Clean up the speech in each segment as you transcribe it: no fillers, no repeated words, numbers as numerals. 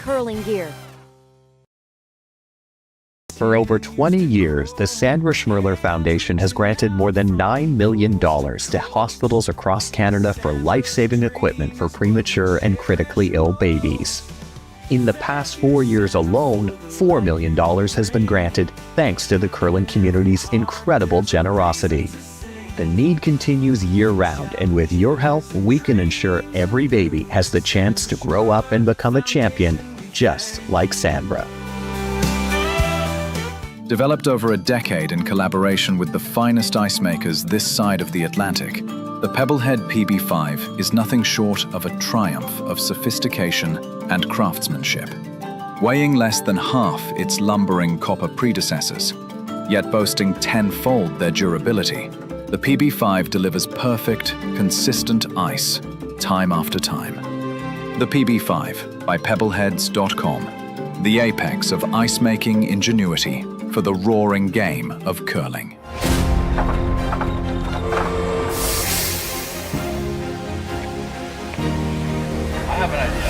curling gear. For over 20 years, the Sandra Schmirler Foundation has granted more than $9 million to hospitals across Canada for life-saving equipment for premature and critically ill babies. In the past 4 years alone, $4 million has been granted thanks to the curling community's incredible generosity. The need continues year-round, and with your help, we can ensure every baby has the chance to grow up and become a champion, just like Sandra. Developed over a decade in collaboration with the finest ice makers this side of the Atlantic, the Pebblehead PB5 is nothing short of a triumph of sophistication and craftsmanship. Weighing less than half its lumbering copper predecessors, yet boasting tenfold their durability, the PB5 delivers perfect, consistent ice, time after time. The PB5 by Pebbleheads.com, the apex of ice-making ingenuity for the roaring game of curling. I have an idea.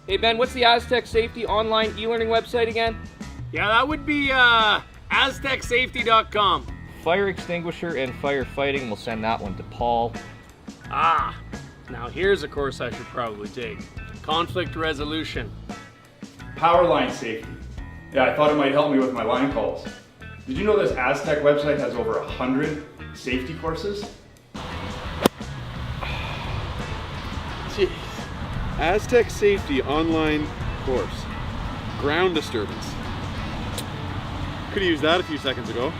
Hey Ben, what's the Aztec Safety online e-learning website again? Yeah, that would be aztecsafety.com. Fire extinguisher and firefighting, we'll send that one to Paul. Ah, now here's a course I should probably take. Conflict resolution. Power line safety. Yeah, I thought it might help me with my line calls. Did you know this Aztec website has over 100 safety courses? Jeez. Aztec Safety online course. Ground disturbance. Could have used that a few seconds ago.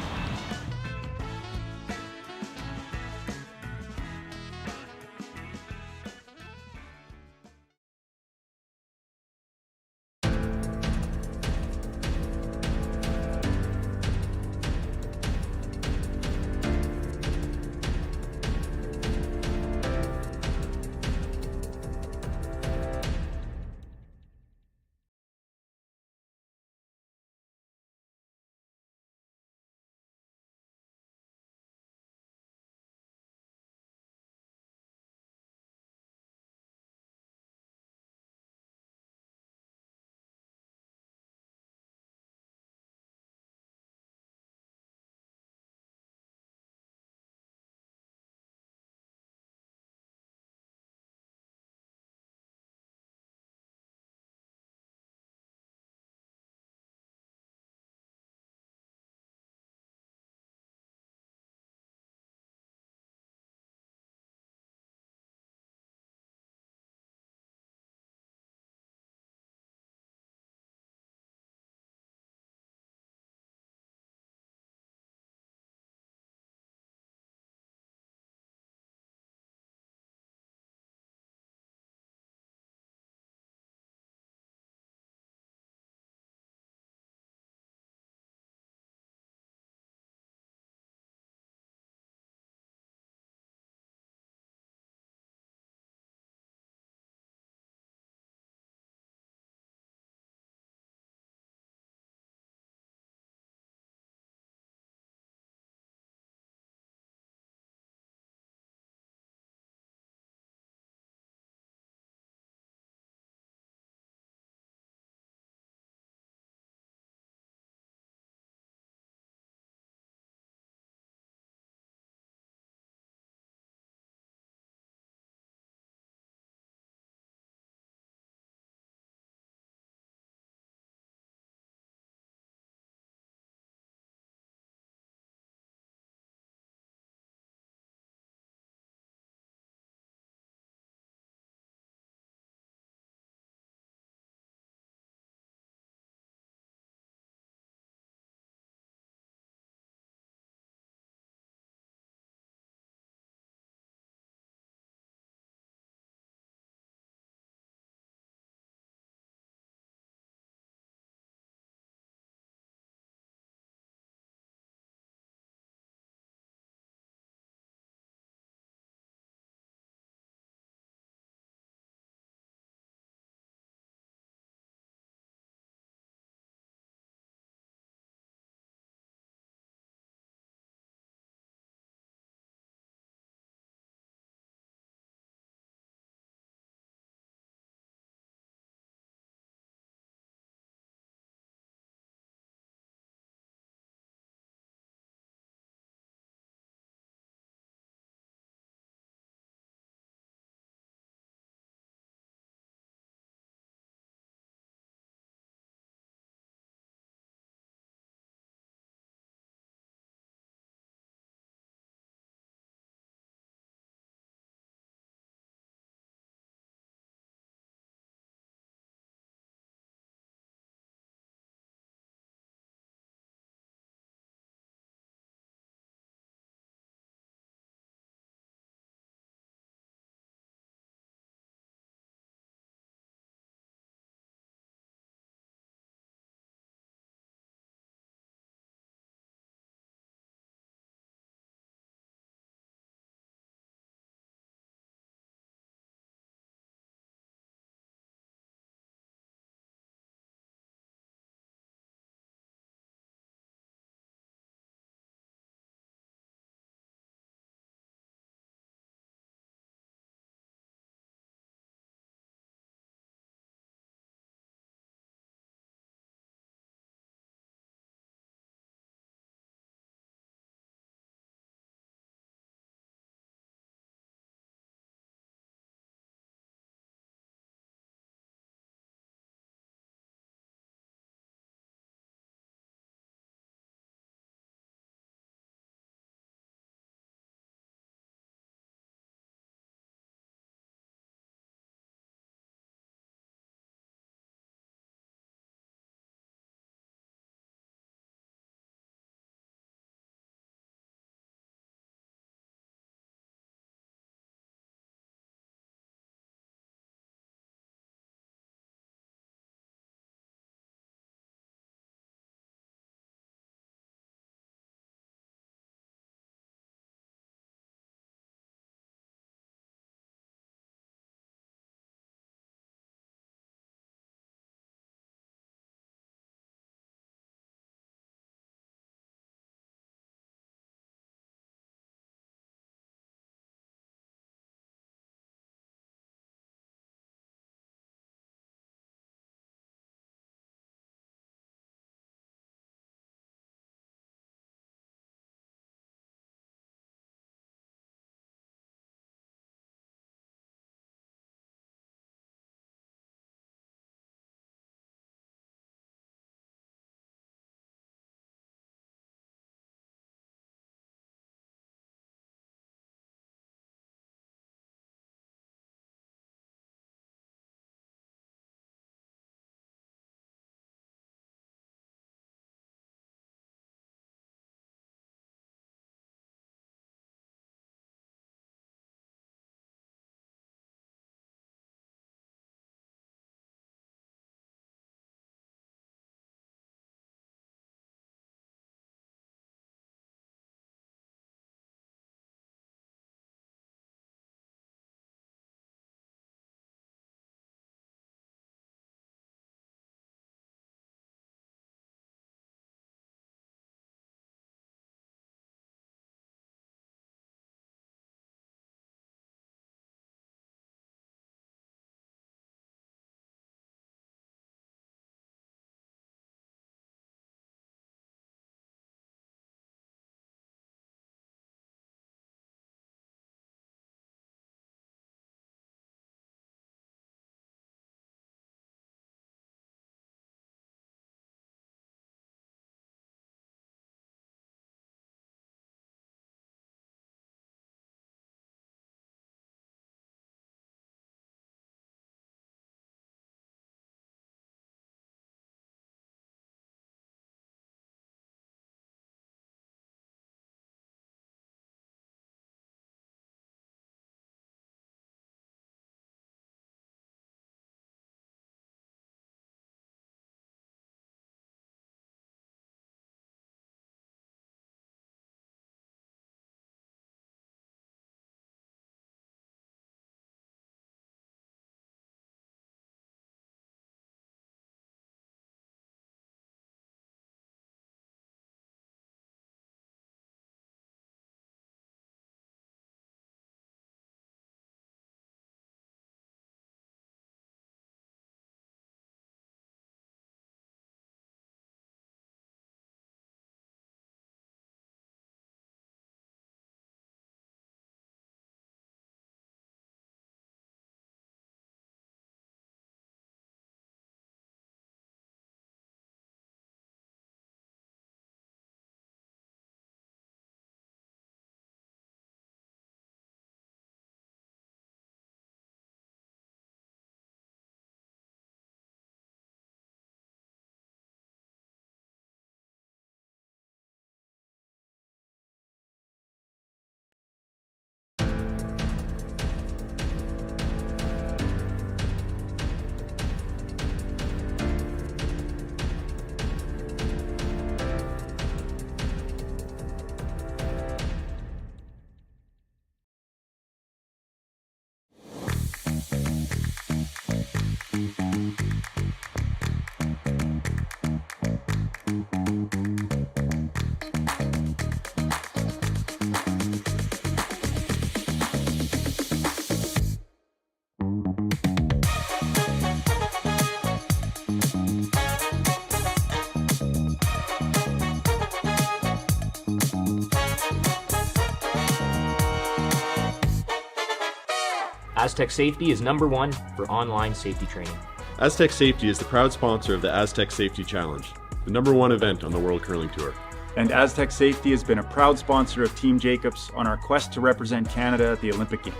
Aztec Safety is #1 for online safety training. Aztec Safety is the proud sponsor of the Aztec Safety Challenge, the #1 event on the World Curling Tour. And Aztec Safety has been a proud sponsor of Team Jacobs on our quest to represent Canada at the Olympic Games.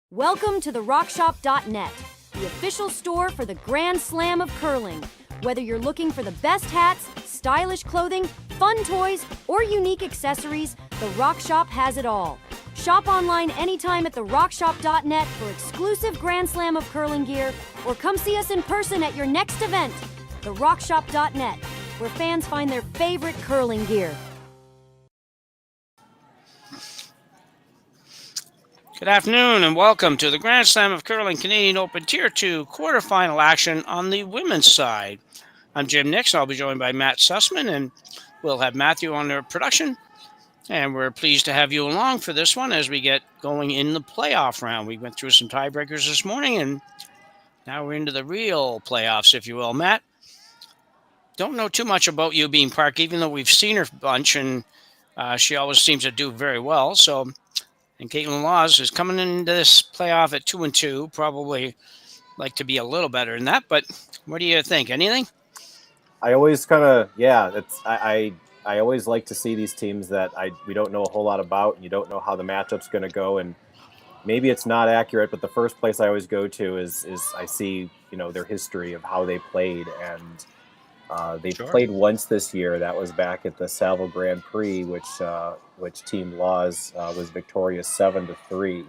Welcome to the RockShop.net, the official store for the Grand Slam of curling. Whether you're looking for the best hats, stylish clothing, fun toys, or unique accessories, the Rock Shop has it all. Shop online anytime at therockshop.net for exclusive Grand Slam of curling gear, or come see us in person at your next event. Therockshop.net, where fans find their favorite curling gear. Good afternoon and welcome to the Grand Slam of Curling Canadian Open Tier 2 quarterfinal action on the women's side. I'm Jim Nix. I'll be joined by Matt Sussman, and we'll have Matthew on the production. And we're pleased to have you along for this one as we get going in the playoff round. We went through some tiebreakers this morning, and now we're into the real playoffs, if you will. Matt, don't know too much about Youbeen Park, even though we've seen her a bunch, and she always seems to do very well. And Kaitlyn Laws is coming into this playoff at 2-2. Probably like to be a little better than that. But what do you think? Anything? I always kind of I always like to see these teams that we don't know a whole lot about, and you don't know how the matchup's going to go. And maybe it's not accurate, but the first place I always go to is I see their history of how they played, and they played once this year. That was back at the Salvo Grand Prix, which Team Laws was victorious 7-3.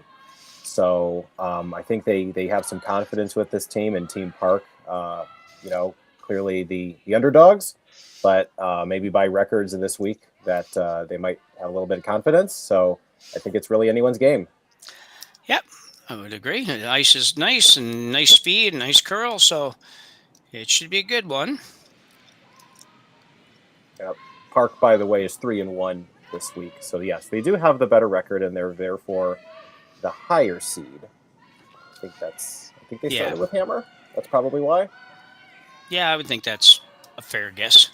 So I think they have some confidence with this team, and Team Park, clearly the underdogs, but maybe by records in this week that they might have a little bit of confidence. So I think it's really anyone's game. Yep, I would agree. The ice is nice and nice speed and nice curl, so it should be a good one. Park, by the way, is 3-1 this week. So yes, they do have the better record, and they're therefore the higher seed. I think they started with Hammer. That's probably why. Yeah, I would think that's a fair guess.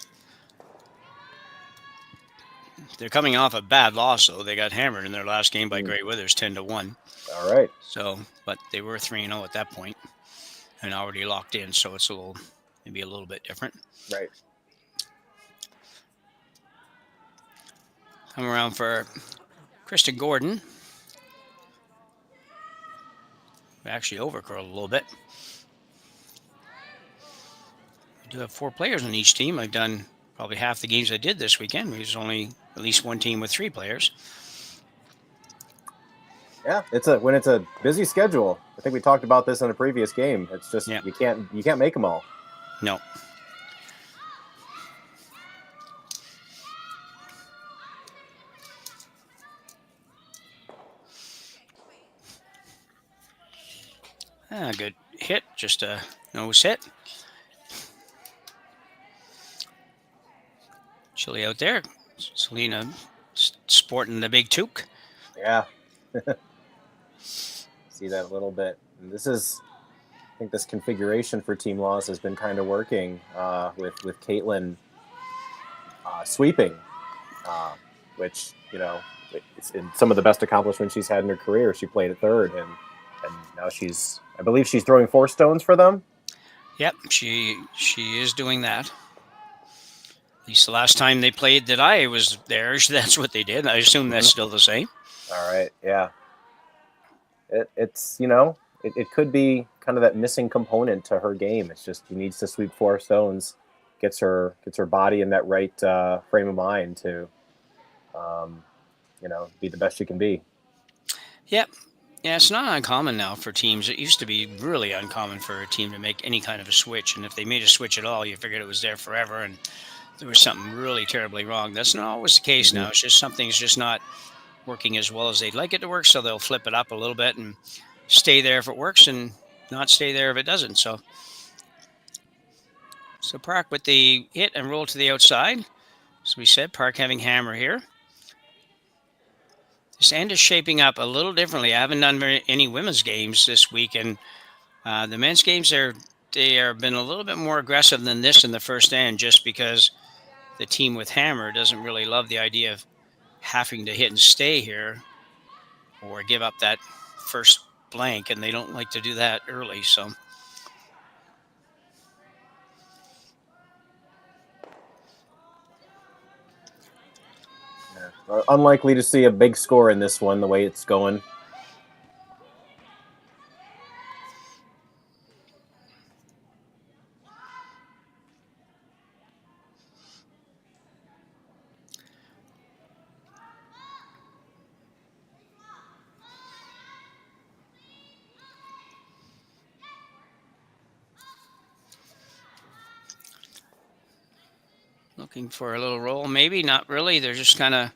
They're coming off a bad loss, though. They got hammered in their last game by Great Withers, 10-1. All right. So, but they were 3-0 at that point and already locked in, so it's maybe a little bit different. Right. Come around for Kristen Gordon. We actually overcurled a little bit. We do have 4 players on each team. I've done probably half the games I did this weekend. There's only at least one team with 3 players. Yeah, when it's a busy schedule. I think we talked about this in a previous game. It's just you can't make them all. No. Good hit, just a nose hit. Chilly out there. Selena sporting the big toque. Yeah. See that a little bit. And I think this configuration for Team Laws has been kind of working with Kaitlyn sweeping, which, it's in some of the best accomplishments she's had in her career. She played at third, and now I believe she's throwing 4 stones for them. Yep, she is doing that. At least the last time they played that I was there, that's what they did. I assume that's still the same. All right, yeah. It's it could be kind of that missing component to her game. It's just she needs to sweep 4 stones, gets her body in that right frame of mind to, be the best she can be. Yep. Yeah, it's not uncommon now for teams. It used to be really uncommon for a team to make any kind of a switch. And if they made a switch at all, you figured it was there forever and there was something really terribly wrong. That's not always the case now. It's just something's just not working as well as they'd like it to work. So they'll flip it up a little bit and stay there if it works and not stay there if it doesn't. So Park with the hit and roll to the outside. As we said, Park having hammer here. This end is shaping up a little differently. I haven't done any women's games this week, and the men's games they have been a little bit more aggressive than this in the first end, just because the team with hammer doesn't really love the idea of having to hit and stay here or give up that first blank, and they don't like to do that early. So unlikely to see a big score in this one the way it's going. looking for a little roll, maybe not really. They're just kind of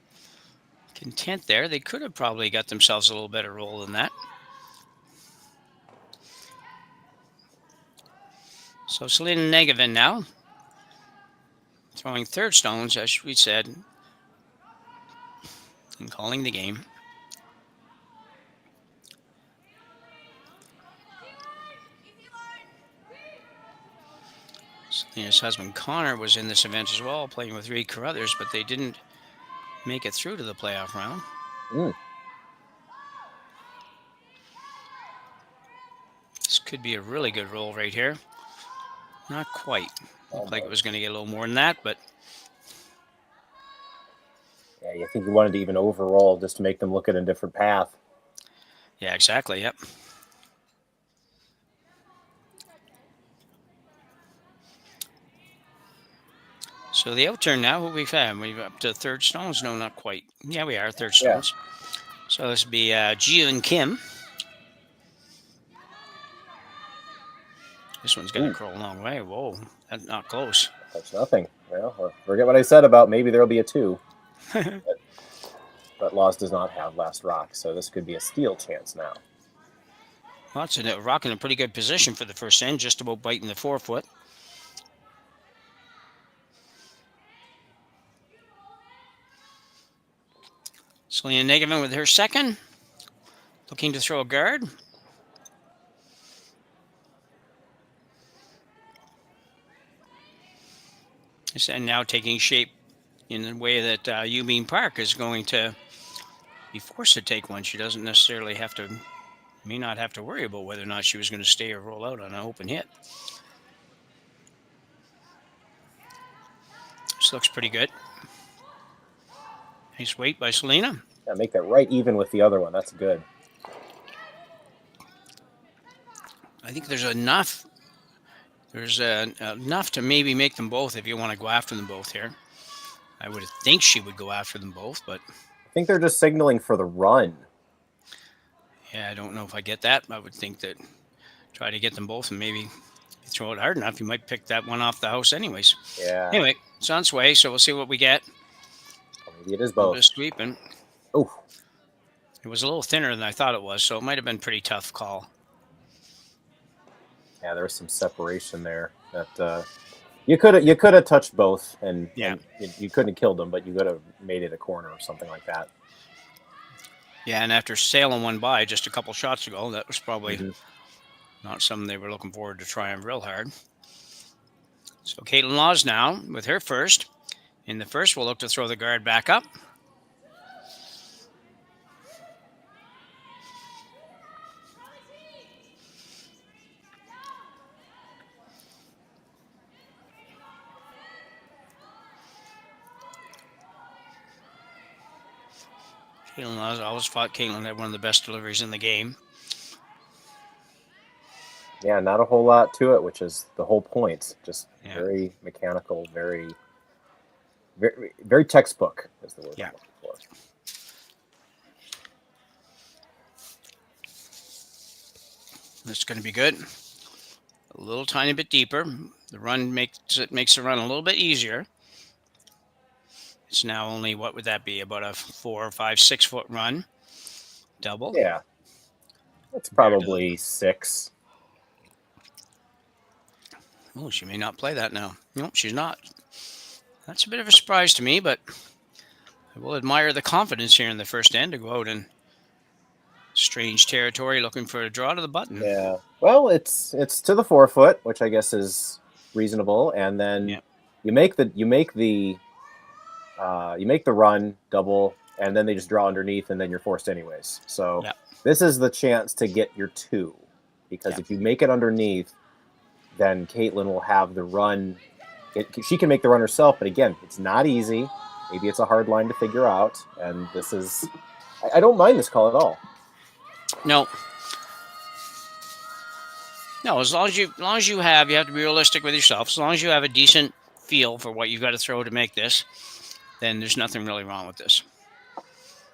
content there. They could have probably got themselves a little better roll than that. So Selena Negevin now throwing third stones, as we said, and calling the game. Selena's husband Connor was in this event as well, playing with Reed Carruthers, but they didn't make it through to the playoff round. This could be a really good roll right here. Not quite. Looked like it was going to get a little more than that, but yeah, I think you wanted to even overroll just to make them look at a different path. Yeah, exactly. Yep. So the outturn now, what we've had, we've up to third stones. No, not quite. Yeah, we are third stones. Yeah. So this would be Jiyoon Kim. This one's going to curl a long way. Whoa, that's not close. That's nothing. Well, forget what I said about maybe there'll be a 2. but Laws does not have last rock, so this could be a steal chance now. Well, it's a rock in a pretty good position for the first end, just about biting the 4-foot. Selena Negevin with her second, looking to throw a guard. And now taking shape in the way that Youbeen Park is going to be forced to take one. She doesn't necessarily have to, may not have to worry about whether or not she was going to stay or roll out on an open hit. This looks pretty good. Nice weight by Selena. Yeah, make that right even with the other one. That's good. I think there's enough. There's enough to maybe make them both if you want to go after them both here. I would think she would go after them both, but I think they're just signaling for the run. Yeah, I don't know if I get that. I would think that try to get them both and maybe throw it hard enough, you might pick that one off the house anyways. Yeah. Anyway, it's on its way, so we'll see what we get. Maybe it is both. Just sweeping. Oh. It was a little thinner than I thought it was, so it might have been a pretty tough call. Yeah, there was some separation there that you could have touched both, and yeah, and you couldn't have killed them, but you could have made it a corner or something like that. Yeah, and after sailing one by just a couple shots ago, that was probably not something they were looking forward to trying real hard. So Kaitlyn Laws now with her first. In the first, we'll look to throw the guard back up. Kaitlyn Laws, I always thought Kaitlyn had one of the best deliveries in the game. Yeah, not a whole lot to it, which is the whole point. Just very mechanical, very, very, very textbook is the word I'm looking for. This is going to be good. A little tiny bit deeper. The run makes the run a little bit easier. It's now only, what would that be? About a 4, 5, 6 foot run. Double. Yeah. It's probably 6. Oh, she may not play that now. No, she's not. That's a bit of a surprise to me, but I will admire the confidence here in the first end to go out in strange territory looking for a draw to the button. Yeah. Well, it's to the 4 foot, which I guess is reasonable, and then you make the you make the run, double, and then they just draw underneath, and then you're forced anyways. So this is the chance to get your 2, because if you make it underneath, then Kaitlyn will have the run. She can make the run herself, but again, it's not easy. Maybe it's a hard line to figure out, and this is. I don't mind this call at all. No. No, as long as you have to be realistic with yourself. As long as you have a decent feel for what you've got to throw to make this, then there's nothing really wrong with this.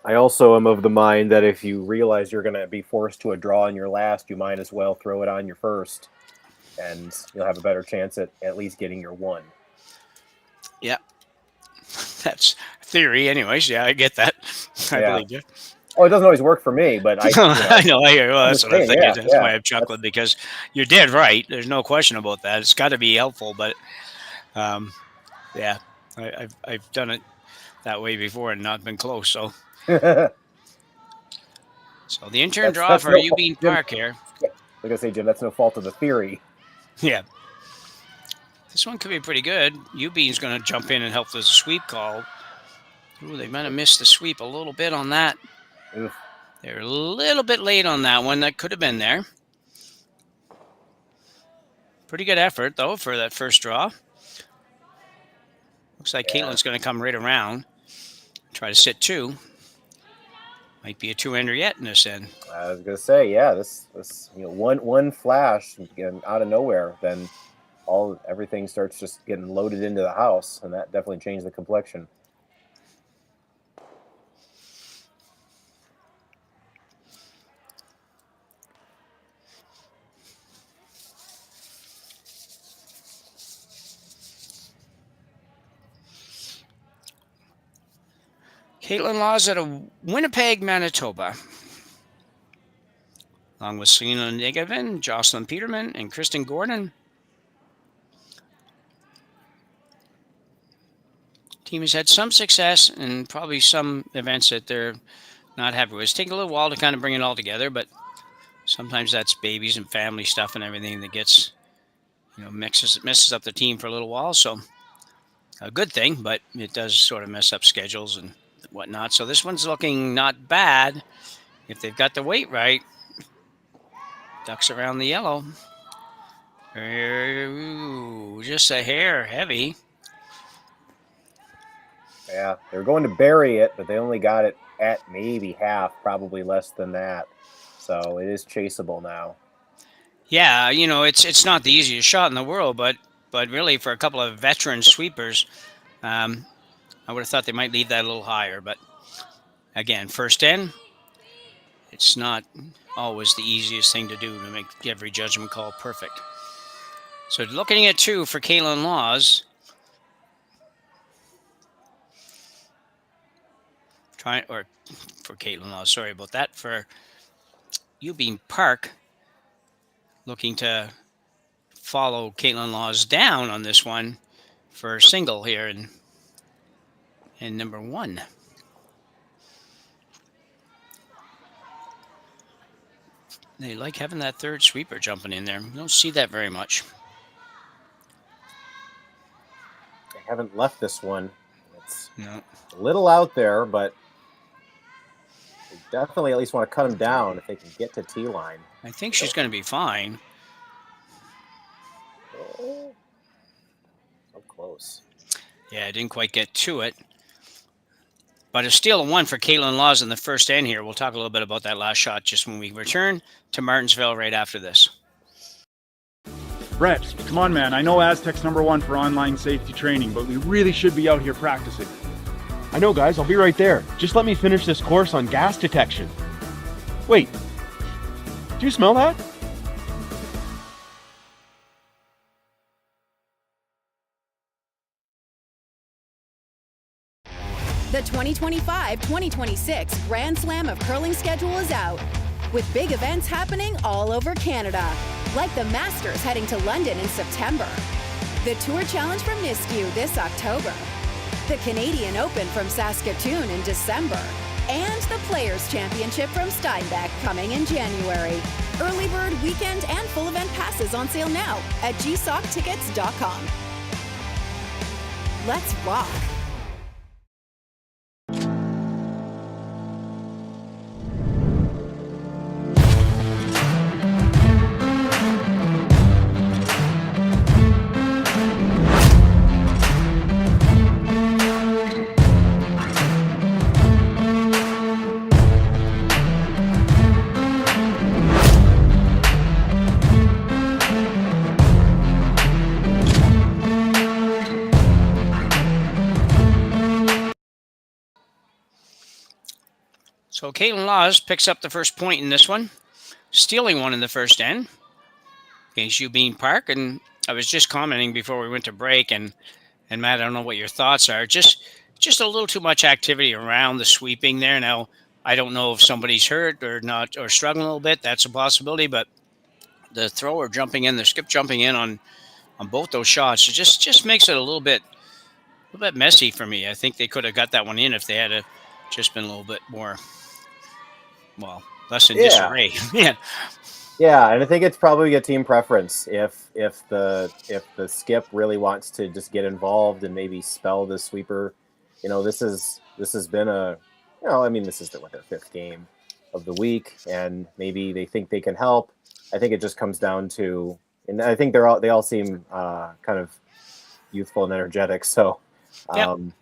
I also am of the mind that if you realize you're going to be forced to a draw in your last, you might as well throw it on your first, and you'll have a better chance at least getting your 1. Yeah. That's theory anyways. Yeah, I get that. I believe you. Oh, it doesn't always work for me, but I know. I hear. Well, that's what I'm thinking. That's why I'm chuckling, because you're dead right. There's no question about that. It's got to be helpful, but I've done it that way before and not been close. So, so the intern draw for Youbeen Park here. Like I say, Jim, that's no fault of the theory. Yeah, this one could be pretty good. Youbeen's going to jump in and help with a sweep call. Ooh, they might have missed the sweep a little bit on that. Oof. They're a little bit late on that one. That could have been there. Pretty good effort, though, for that first draw. Looks like Kaitlyn's going to come right around. Try to sit 2. Might be a 2-ender yet in this end. I was going to say, this one flash out of nowhere, then everything starts just getting loaded into the house, and that definitely changed the complexion. Kaitlyn Laws out of Winnipeg, Manitoba. Along with Selena Negevin, Jocelyn Peterman, and Kristen Gordon. Team has had some success and probably some events that they're not happy with. It's taken a little while to kind of bring it all together, but sometimes that's babies and family stuff and everything that gets, messes up the team for a little while. So a good thing, but it does sort of mess up schedules and whatnot. So this one's looking not bad if they've got the weight right. Ducks around the yellow. Ooh, just a hair heavy. Yeah, they're going to bury it, but they only got it at maybe half, probably less than that. So it is chaseable now. Yeah, it's not the easiest shot in the world, but really for a couple of veteran sweepers, I would have thought they might leave that a little higher. But again, first in, it's not always the easiest thing to do to make every judgment call perfect. So looking at 2 for Kaitlyn Laws. For Kaitlyn Laws, sorry about that. For Youbeen Park, looking to follow Kaitlyn Laws down on this one for single here in number 1. They like having that third sweeper jumping in there. You don't see that very much. They haven't left this one. It's a little out there, but they definitely at least want to cut them down if they can get to T-line. I think she's going to be fine. Oh, so close. Yeah, I didn't quite get to it. But a steal of 1 for Kaitlyn Laws in the first end here. We'll talk a little bit about that last shot just when we return to Martensville right after this. Brett, come on, man. I know Aztec's #1 for online safety training, but we really should be out here practicing. I know, guys. I'll be right there. Just let me finish this course on gas detection. Wait. Do you smell that? The 2025-2026 Grand Slam of Curling schedule is out, with big events happening all over Canada, like the Masters heading to London in September, the Tour Challenge from Nisku this October, the Canadian Open from Saskatchewan in December, and the Players' Championship from Steinbeck coming in January. Early bird weekend and full event passes on sale now at gsoctickets.com. Let's rock! So Kaitlyn Laws picks up the first point in this one, stealing one in the first end against Youbeen Park. And I was just commenting before we went to break, and Matt, I don't know what your thoughts are. Just a little too much activity around the sweeping there. Now, I don't know if somebody's hurt or not, or struggling a little bit. That's a possibility, but the thrower jumping in, the skip jumping in on both those shots, it just makes it a little bit messy for me. I think they could have got that one in if they had just been a little bit more, well, less in disarray. Yeah. Yeah, and I think it's probably a team preference. If the skip really wants to just get involved and maybe spell the sweeper, this has been this is their 5th game of the week, and maybe they think they can help. I think it just comes down to, and I think they all seem kind of youthful and energetic. So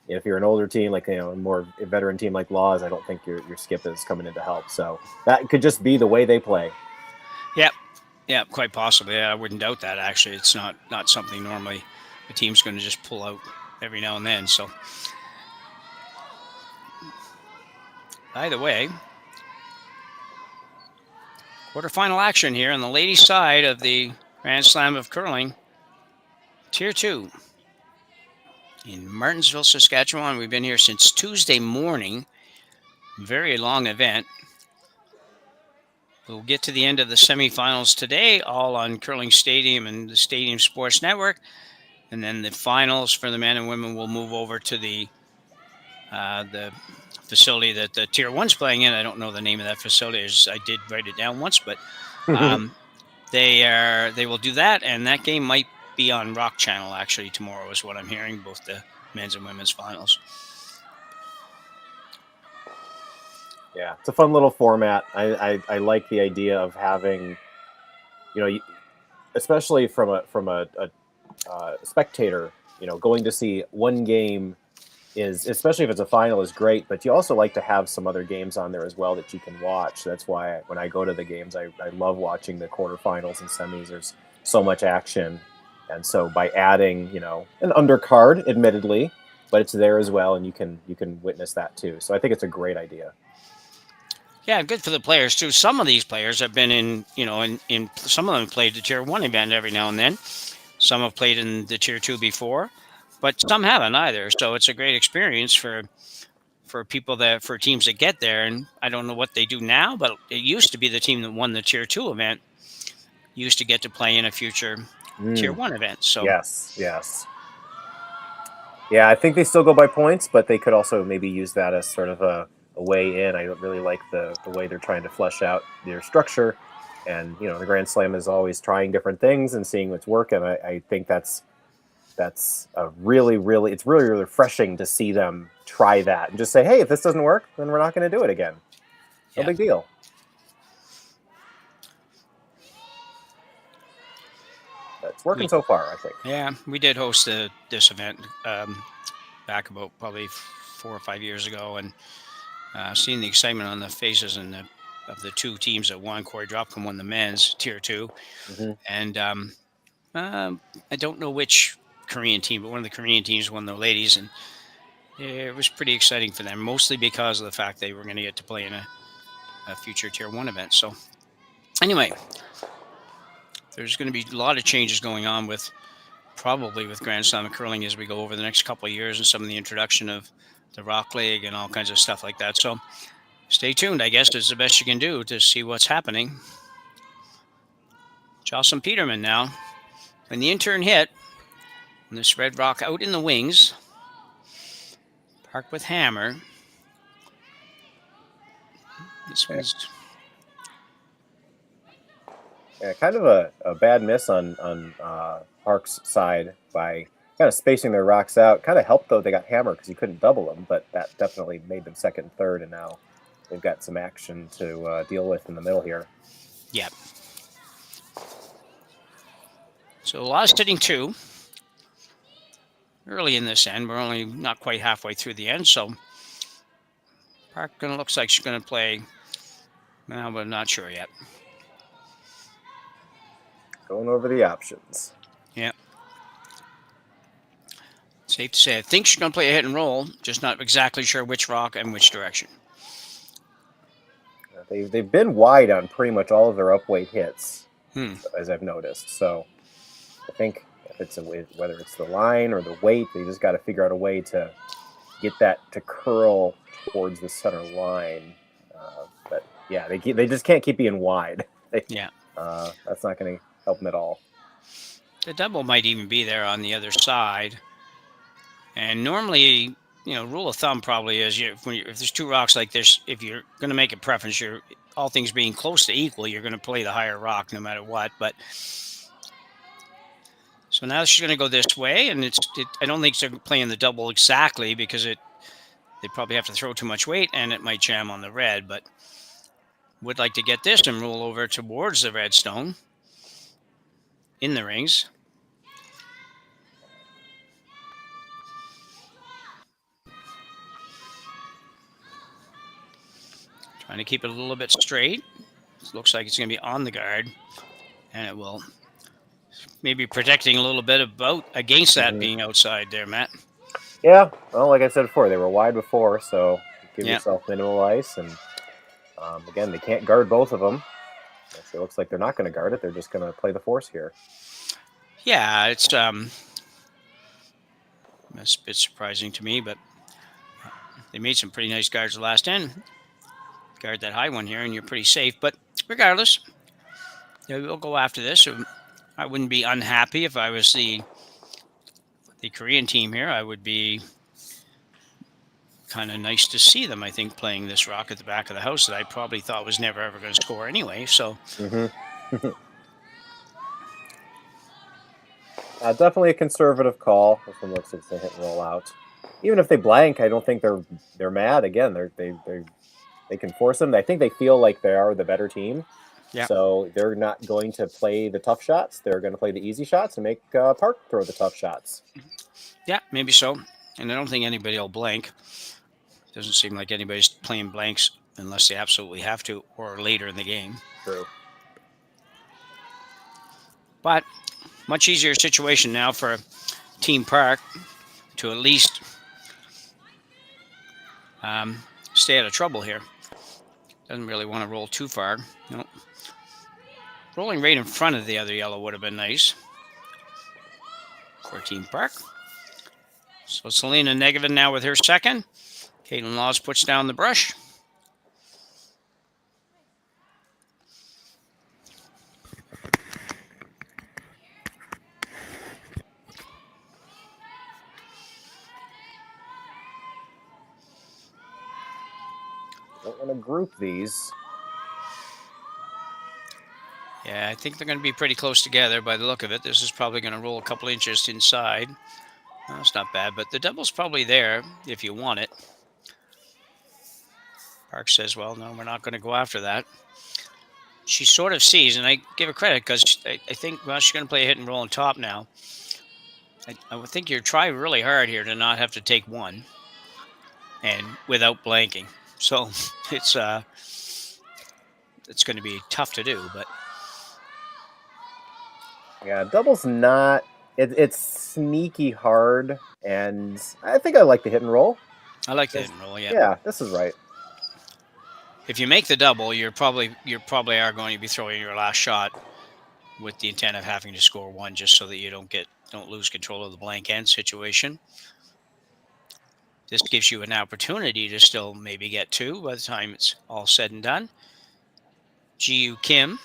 if you're an older team, like a more veteran team like Laws, I don't think your skip is coming in to help. So that could just be the way they play. Yep. Yeah, quite possibly. Yeah, I wouldn't doubt that, actually. It's not something normally the team's going to just pull out every now and then. So either way, quarterfinal action here on the ladies' side of the Grand Slam of Curling, Tier 2 in Martensville, Saskatchewan. We've been here since Tuesday morning. Very long event. We'll get to the end of the semifinals today, all on Curling Stadium and the Stadium Sports Network. And then the finals for the men and women will move over to the facility that the Tier 1's playing in. I don't know the name of that facility. I did write it down once, but they will do that. And that game might be on Rock Channel, actually, tomorrow is what I'm hearing, both the men's and women's finals. Yeah, it's a fun little format. I like the idea of having, especially from a spectator, going to see one game is, especially if it's a final, is great. But you also like to have some other games on there as well that you can watch. That's why when I go to the games, I love watching the quarterfinals and semis. There's so much action, and so by adding, an undercard, admittedly, but it's there as well, and you can witness that too. So I think it's a great idea. Yeah, good for the players too. Some of these players have been in some of them played the Tier 1 event every now and then. Some have played in the Tier 2 before, but some haven't either. So it's a great experience for teams that get there. And I don't know what they do now, but it used to be the team that won the Tier 2 event used to get to play in a future Tier 1 event. So yes. Yeah, I think they still go by points, but they could also maybe use that as sort of a way in. I really like the way they're trying to flesh out their structure, and the Grand Slam is always trying different things and seeing what's working. I think that's a really refreshing to see them try that and just say, hey, if this doesn't work, then we're not going to do it again. No big deal. It's working so far, I think. Yeah, we did host this event back about probably 4 or 5 years ago, and seeing the excitement on the faces of the two teams that won. Corey Dropcom won the men's Tier 2. And I don't know which Korean team, but one of the Korean teams won the ladies, and it was pretty exciting for them, mostly because of the fact they were going to get to play in a future Tier 1 event. So anyway, there's going to be a lot of changes going on with Grand Slam of Curling as we go over the next couple of years, and some of the introduction of the Rock League and all kinds of stuff like that. So stay tuned, I guess, is the best you can do to see what's happening. Jocelyn Peterman now. When the intern hit, and this Red Rock out in the wings. Park with hammer. This one's... Yeah, kind of a bad miss on Park's side by kind of spacing their rocks out. Kind of helped, though, they got hammered because you couldn't double them, but that definitely made them second and third, and now they've got some action to deal with in the middle here. Yep. So last hitting 2. Early in this end. We're only not quite halfway through the end, so Park looks like she's going to play. Well, but I'm not sure yet. Going over the options. Yeah. Safe to say, I think she's going to play a hit and roll, just not exactly sure which rock and which direction. they've been wide on pretty much all of their upweight hits, as I've noticed. So I think if it's whether it's the line or the weight, they just got to figure out a way to get that to curl towards the center line. But yeah, they just can't keep being wide. That's not going to help them at all. The double might even be there on the other side. And normally, rule of thumb probably is if there's two rocks like this, if you're going to make a preference, all things being close to equal, you're going to play the higher rock no matter what. But so now she's going to go this way, and I don't think they're playing the double exactly because they probably have to throw too much weight, and it might jam on the red. But would like to get this and roll over towards the red stone in the rings. Trying to keep it a little bit straight. It looks like it's going to be on the guard, and it will maybe protecting a little bit against that being outside there, Matt. Yeah, well, like I said before, they were wide before, so give yourself minimal ice. And again, they can't guard both of them. It looks like they're not going to guard it. They're just going to play the force here. Yeah, it's a bit surprising to me, but they made some pretty nice guards the last end. Guard that high one here, and you're pretty safe. But regardless, we'll go after this. I wouldn't be unhappy if I was the Korean team here. I would be kind of nice to see them, I think, playing this rock at the back of the house that I probably thought was never, ever going to score anyway. So definitely a conservative call. This one looks like it's a hit and roll out. Even if they blank, I don't think they're mad. Again, they can force them. I think they feel like they are the better team. Yeah. So they're not going to play the tough shots. They're going to play the easy shots and make Park throw the tough shots. Yeah, maybe so. And I don't think anybody will blank. Doesn't seem like anybody's playing blanks unless they absolutely have to or later in the game. True. But much easier situation now for Team Park to at least stay out of trouble here. Doesn't really want to roll too far. Nope. Rolling right in front of the other yellow would have been nice for Team Park. So Selena Negative now with her second. Kaitlyn Laws puts down the brush. Don't want to group these. Yeah, I think they're going to be pretty close together by the look of it. This is probably going to roll a couple inches inside. That's not bad, but the double's probably there if you want it. Park says, well, no, we're not going to go after that. She sort of sees, and I give her credit because I think, well, she's going to play a hit and roll on top now. I would think you're trying really hard here to not have to take one and without blanking. So it's going to be tough to do, but yeah, double's not. It's sneaky hard, and I think I like the hit and roll. I like the hit and roll. Yeah. Yeah, this is right. If you make the double, you probably are going to be throwing your last shot with the intent of having to score one, just so that you don't lose control of the blank end situation. This gives you an opportunity to still maybe get two by the time it's all said and done. Ji-Yu Kim.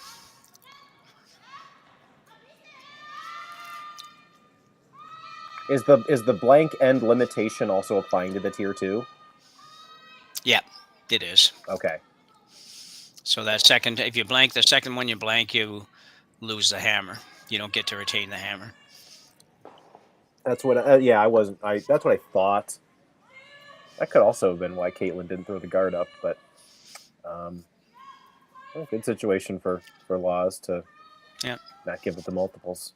Is the blank end limitation also applying to the tier 2? Yeah, it is. Okay. So that second, if you blank the second one, you lose the hammer. You don't get to retain the hammer. That's what. That's what I thought. That could also have been why Kaitlyn didn't throw the guard up, but good situation for Laws to not give it the multiples.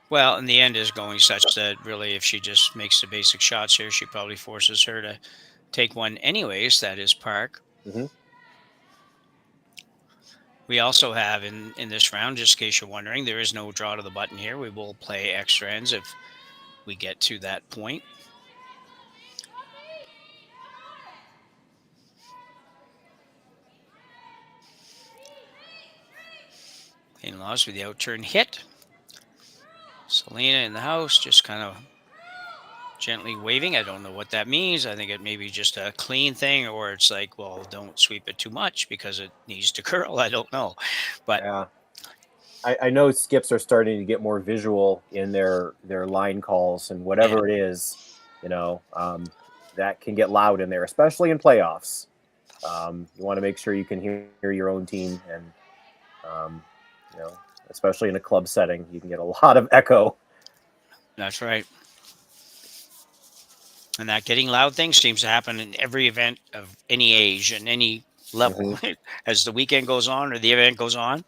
Well, and the end is going such that really if she just makes the basic shots here, she probably forces her to take one anyways. That is Park. Mm-hmm. We also have in this round, just in case you're wondering, there is no draw to the button here. We will play extra ends if we get to that point. In-laws with the outturn hit. Selena in the house, just kind of gently waving. I don't know what that means. I think it may be just a clean thing, or it's like, well, don't sweep it too much because it needs to curl. I don't know. But yeah. I know skips are starting to get more visual in their line calls, and whatever it is, that can get loud in there, especially in playoffs. You want to make sure you can hear your own team, and especially in a club setting, you can get a lot of echo. That's right. And that getting loud thing seems to happen in every event of any age and any level. As the weekend goes on or the event goes on,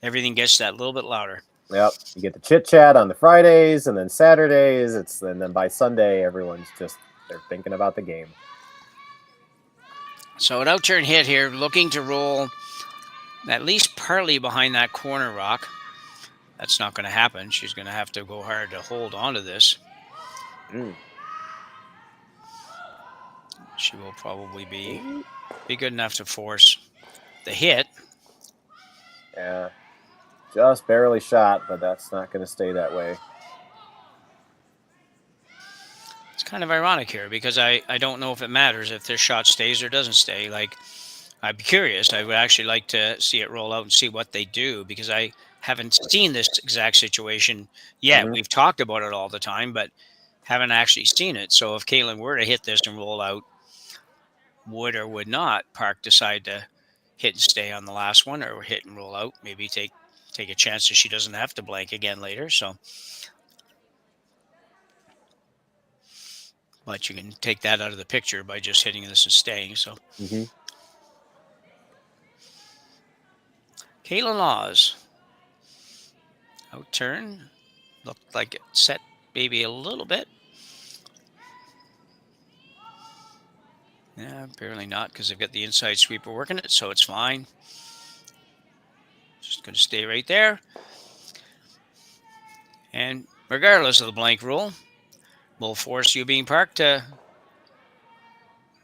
everything gets that little bit louder. Yep. You get the chit chat on the Fridays, and then Saturdays. And then by Sunday, everyone's they're thinking about the game. So an outturn hit here, looking to roll at least partly behind that corner rock. That's not going to happen. She's going to have to go hard to hold on to this. She will probably be good enough to force the hit. Yeah, just barely shot, but that's not going to stay that way. It's kind of ironic here because I don't know if it matters if this shot stays or doesn't stay. Like, I'd be curious. I would actually like to see it roll out and see what they do, because I haven't seen this exact situation yet. We've talked about it all the time, but haven't actually seen it. So if Kaitlyn were to hit this and roll out, would or would not Park decide to hit and stay on the last one, or hit and roll out? Maybe take a chance that she doesn't have to blank again later. So, but you can take that out of the picture by just hitting this and staying. So, Kaitlyn Laws outturn, looked like it set maybe a little bit. Yeah, apparently not, because they've got the inside sweeper working it, so it's fine. Just going to stay right there. And regardless of the blank rule, we'll force Youbeen Park to...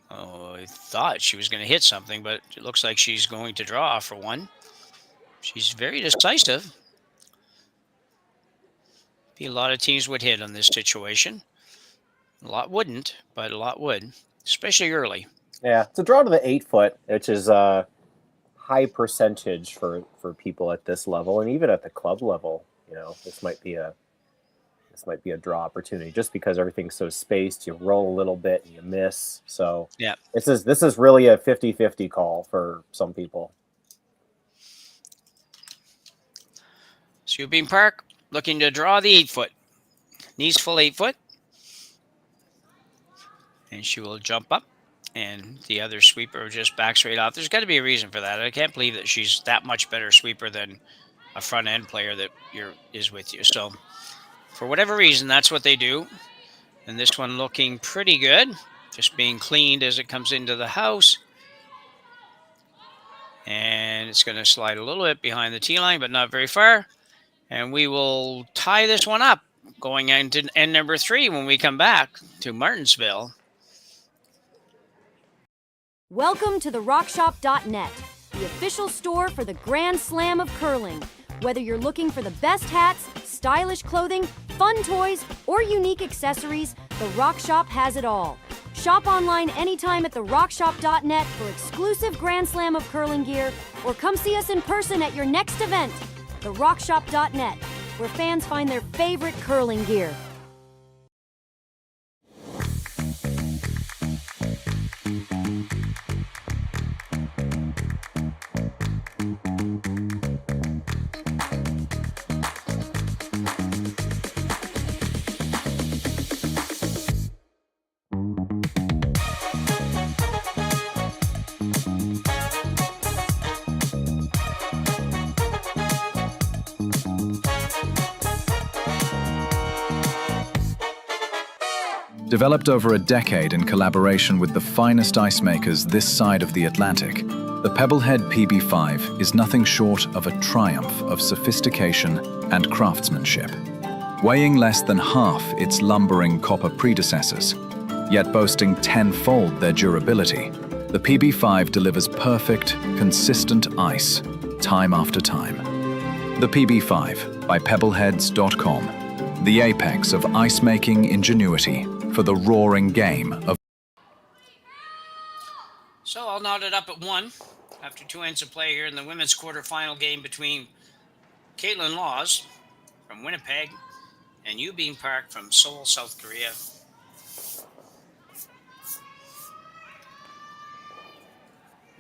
Oh, I thought she was going to hit something, but it looks like she's going to draw for one. She's very decisive. A lot of teams would hit on this situation. A lot wouldn't, but a lot would. Especially early. Yeah, it's a draw to the 8-foot, which is a high percentage for people at this level, and even at the club level. This might be a draw opportunity just because everything's so spaced. You roll a little bit and you miss. So yeah, this is really a 50-50 call for some people. So Youbeen Park looking to draw the 8-foot. Needs full 8-foot. And she will jump up, and the other sweeper just backs right off. There's got to be a reason for that. I can't believe that she's that much better sweeper than a front end player that is with you. So for whatever reason, that's what they do. And this one looking pretty good, just being cleaned as it comes into the house. And it's going to slide a little bit behind the tee line, but not very far. And we will tie this one up going into end number 3 when we come back to Martensville. Welcome to the RockShop.net, the official store for the Grand Slam of curling. Whether you're looking for the best hats, stylish clothing, fun toys, or unique accessories, the Rock Shop has it all. Shop online anytime at therockshop.net for exclusive Grand Slam of curling gear, or come see us in person at your next event. The RockShop.net, where fans find their favorite curling gear. Developed over a decade in collaboration with the finest ice makers this side of the Atlantic, the Pebblehead PB5 is nothing short of a triumph of sophistication and craftsmanship. Weighing less than half its lumbering copper predecessors, yet boasting tenfold their durability, the PB5 delivers perfect, consistent ice time after time. The PB5 by pebbleheads.com. The apex of ice-making ingenuity for the roaring game of... So all knotted up at 1 after 2 ends of play here in the women's quarterfinal game between Kaitlyn Laws from Winnipeg and Youbeen Park from Seoul, South Korea.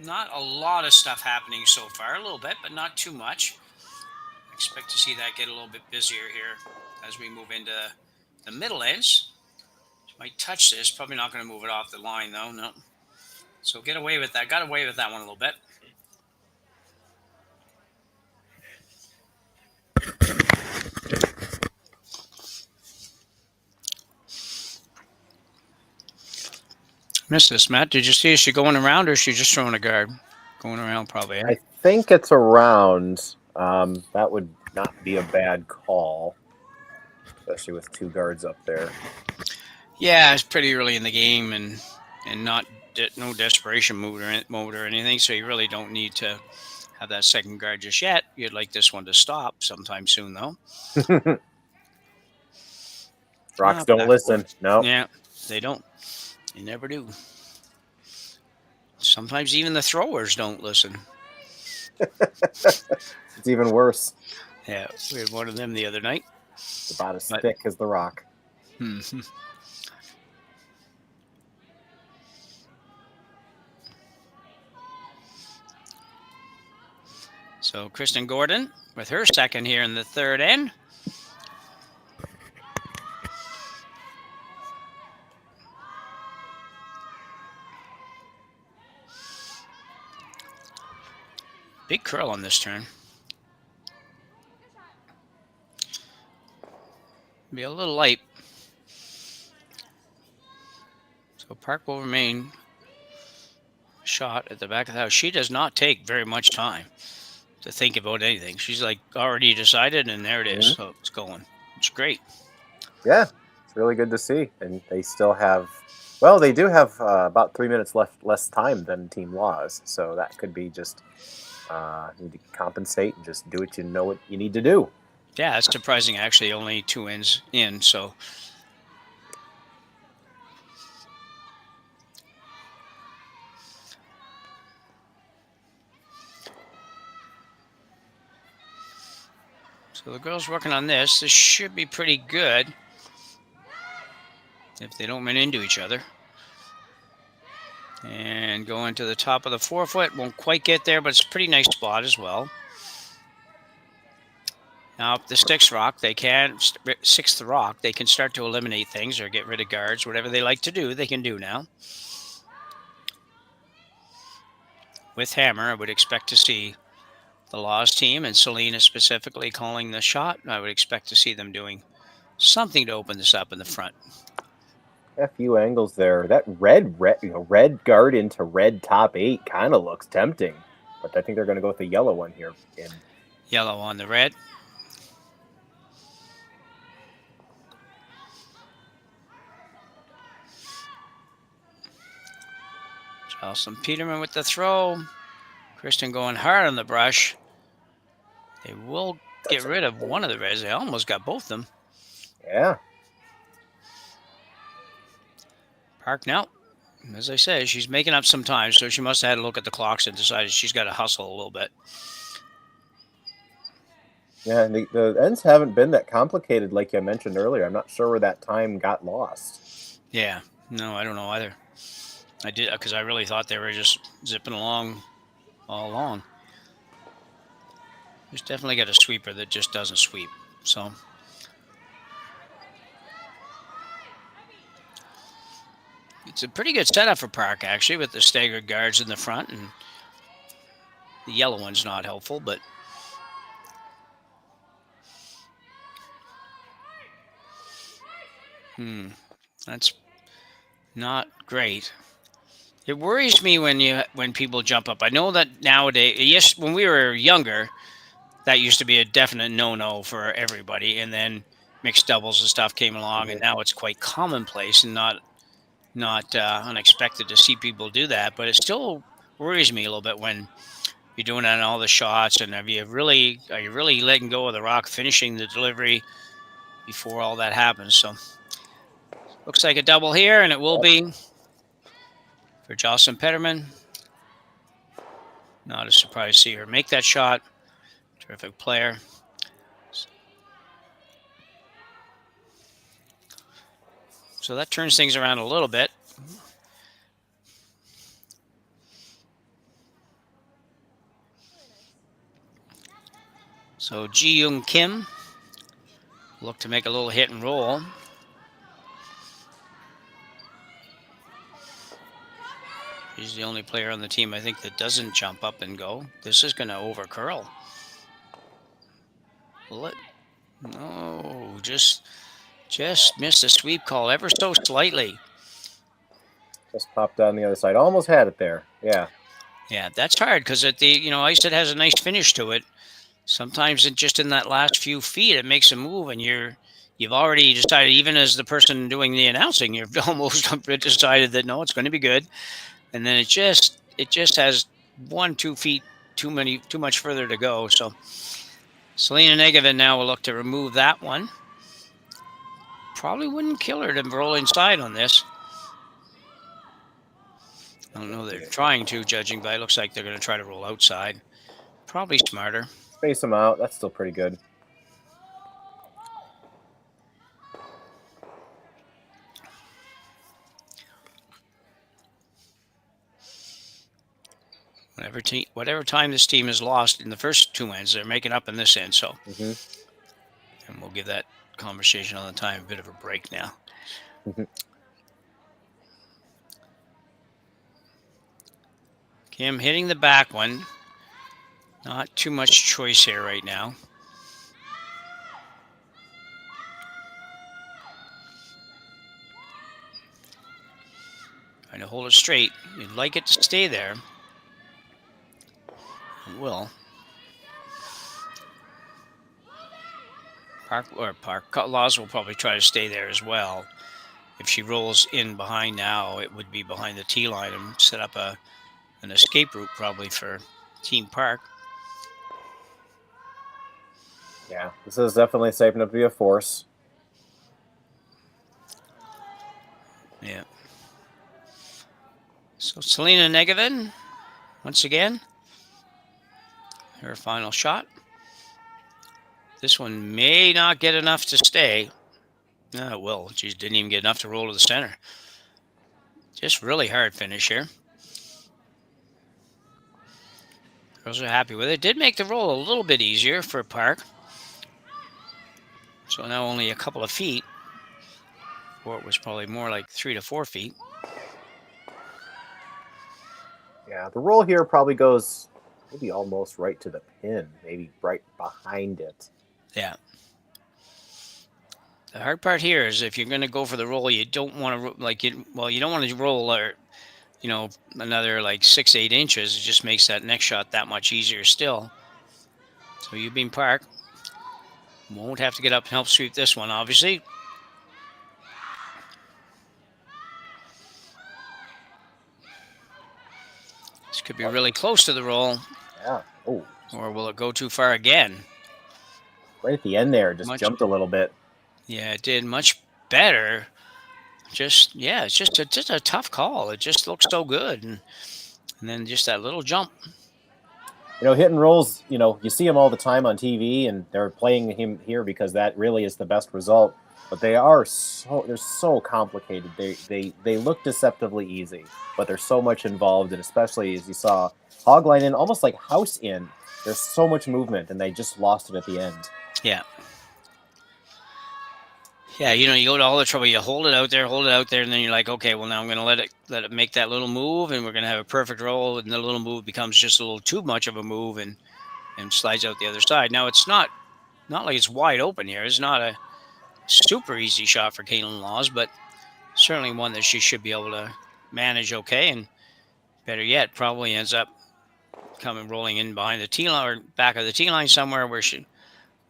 Not a lot of stuff happening so far, a little bit, but not too much. Expect to see that get a little bit busier here as we move into the middle ends. Might touch this, probably not going to move it off the line though, no. So get away with that, got away with that one a little bit. Missed this, Matt. Did you see, is she going around or is she just throwing a guard? Going around probably. I think it's around. That would not be a bad call, especially with 2 guards up there. Yeah, it's pretty early in the game and not no desperation mode or anything, so you really don't need to have that second guard just yet. You'd like this one to stop sometime soon, though. Rocks don't listen. No. Yeah, they don't. They never do. Sometimes even the throwers don't listen. It's even worse. Yeah, we had one of them the other night. It's about as thick as the rock. Mm-hmm. So Kristen Gordon with her second here in the third end. Big curl on this turn. Be a little light. So Park will remain shot at the back of the house. She does not take very much time to think about anything. She's like already decided, and there it is. So it's going. It's great. Yeah, it's really good to see. And they still have, well, they do have about 3 minutes less time than Team Laws. So that could be just need to compensate and just do what you know what you need to do. Yeah, it's surprising. Actually, only 2 ends in. So the girls working on this. This should be pretty good if they don't run into each other. And go into the top of the 4-foot. Won't quite get there, but it's a pretty nice spot as well. Now, up the 6th rock, they can, 6th rock, they can start to eliminate things or get rid of guards. Whatever they like to do, they can do now. With hammer, I would expect to see the Laws team and Selena specifically calling the shot. I would expect to see them doing something to open this up in the front. A few angles there. That red guard into red top 8 kind of looks tempting, but I think they're going to go with the yellow one here. Yellow on the red. Jocelyn Peterman with the throw. Kristen going hard on the brush. They will get rid of one of the reds. They almost got both of them. Yeah. Park now, as I say, she's making up some time, so she must have had a look at the clocks and decided she's got to hustle a little bit. Yeah, and the ends haven't been that complicated like I mentioned earlier. I'm not sure where that time got lost. Yeah, no, I don't know either. I did, because I really thought they were just zipping along all along. There's definitely got a sweeper that just doesn't sweep. So it's a pretty good setup for Park, actually, with the staggered guards in the front, and the yellow one's not helpful, but that's not great. It worries me when people jump up. I know that nowadays, yes, when we were younger, that used to be a definite no-no for everybody, and then mixed doubles and stuff came along, and now it's quite commonplace and not unexpected to see people do that. But it still worries me a little bit when you're doing on all the shots, and are you really letting go of the rock, finishing the delivery before all that happens? So looks like a double here, and it will be for Jocelyn Petterman. Not a surprise to see her make that shot. Terrific player. So that turns things around a little bit. So Ji Young Kim look to make a little hit and roll. He's the only player on the team, I think, that doesn't jump up and go. This is going to over curl. Will it? No, just missed the sweep call ever so slightly. Just popped on the other side. Almost had it there. Yeah. Yeah, that's hard because at the ice that has a nice finish to it. Sometimes just in that last few feet, it makes a move, and you've already decided. Even as the person doing the announcing, you've almost decided that no, it's going to be good, and then it just has 1-2 feet too much further to go. So Selena Negevin now will look to remove that one. Probably wouldn't kill her to roll inside on this. I don't know, they're trying to, judging by it looks like they're going to try to roll outside. Probably smarter. Space them out. That's still pretty good. Whatever time this team has lost in the first two ends, they're making up in this end. So, and we'll give that conversation on the time a bit of a break now. Kim hitting the back one. Not too much choice here right now. Trying to hold it straight. You'd like it to stay there. It will. Laws will probably try to stay there as well. If she rolls in behind now, it would be behind the tee line and set up an escape route probably for Team Park. Yeah, this is definitely shaping up to be a force. Yeah. So Selena Negevin, once again, her final shot. This one may not get enough to stay. No, it will. She didn't even get enough to roll to the center. Just really hard finish here. Girls are happy with it. Did make the roll a little bit easier for Park. So now only a couple of feet. Or it was probably more like 3 to 4 feet. Yeah, the roll here probably goes maybe almost right to the pin, maybe right behind it. Yeah. The hard part here is if you're going to go for the roll, you don't want to you don't want to roll another like 6-8 inches. It just makes that next shot that much easier still. So Youbeen Park won't have to get up and help sweep this one, obviously. This could be really close to the roll. Yeah. Oh. Or will it go too far again? Right at the end there, just jumped a little bit. Yeah, it did much better. It's just a tough call. It just looks so good. And then just that little jump. Hit and rolls, you see them all the time on TV, and they're playing him here because that really is the best result. But they're so complicated. They look deceptively easy, but there's so much involved, and especially as you saw, hog line in, almost like house in. There's so much movement, and they just lost it at the end. Yeah. Yeah, you go to all the trouble. You hold it out there, and then you're like, okay, well, now I'm going to let it make that little move, and we're going to have a perfect roll, and the little move becomes just a little too much of a move and slides out the other side. Now, it's not like it's wide open here. It's not a super easy shot for Kaitlyn Laws, but certainly one that she should be able to manage okay, and better yet, probably ends up rolling in behind the tee line or back of the tee line somewhere where she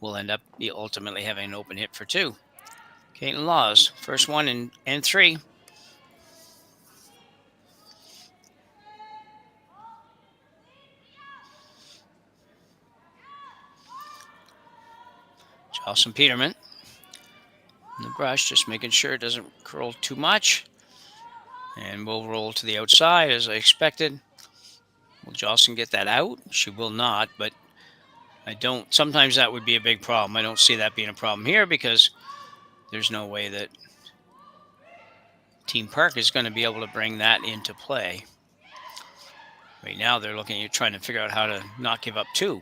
will end up ultimately having an open hit for two. Kaitlyn Laws, first one and 3. Allison Peterman in the brush, just making sure it doesn't curl too much. And we'll roll to the outside as I expected. Will Jocelyn get that out? She will not, but I don't. Sometimes that would be a big problem. I don't see that being a problem here because there's no way that Team Park is going to be able to bring that into play. Right now, they're looking at trying to figure out how to not give up 2.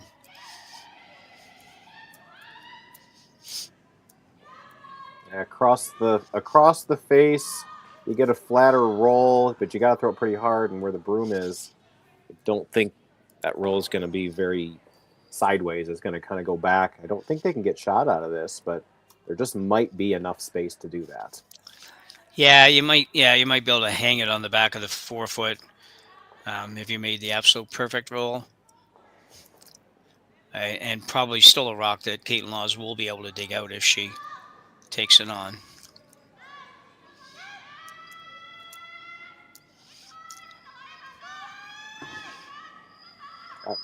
Across the face, you get a flatter roll, but you got to throw it pretty hard. And where the broom is, I don't think that roll is going to be very sideways. It's going to kind of go back. I don't think they can get shot out of this, but there just might be enough space to do that. Yeah, you might be able to hang it on the back of the forefoot if you made the absolute perfect roll. And probably still a rock that Kaitlyn Laws will be able to dig out if she takes it on.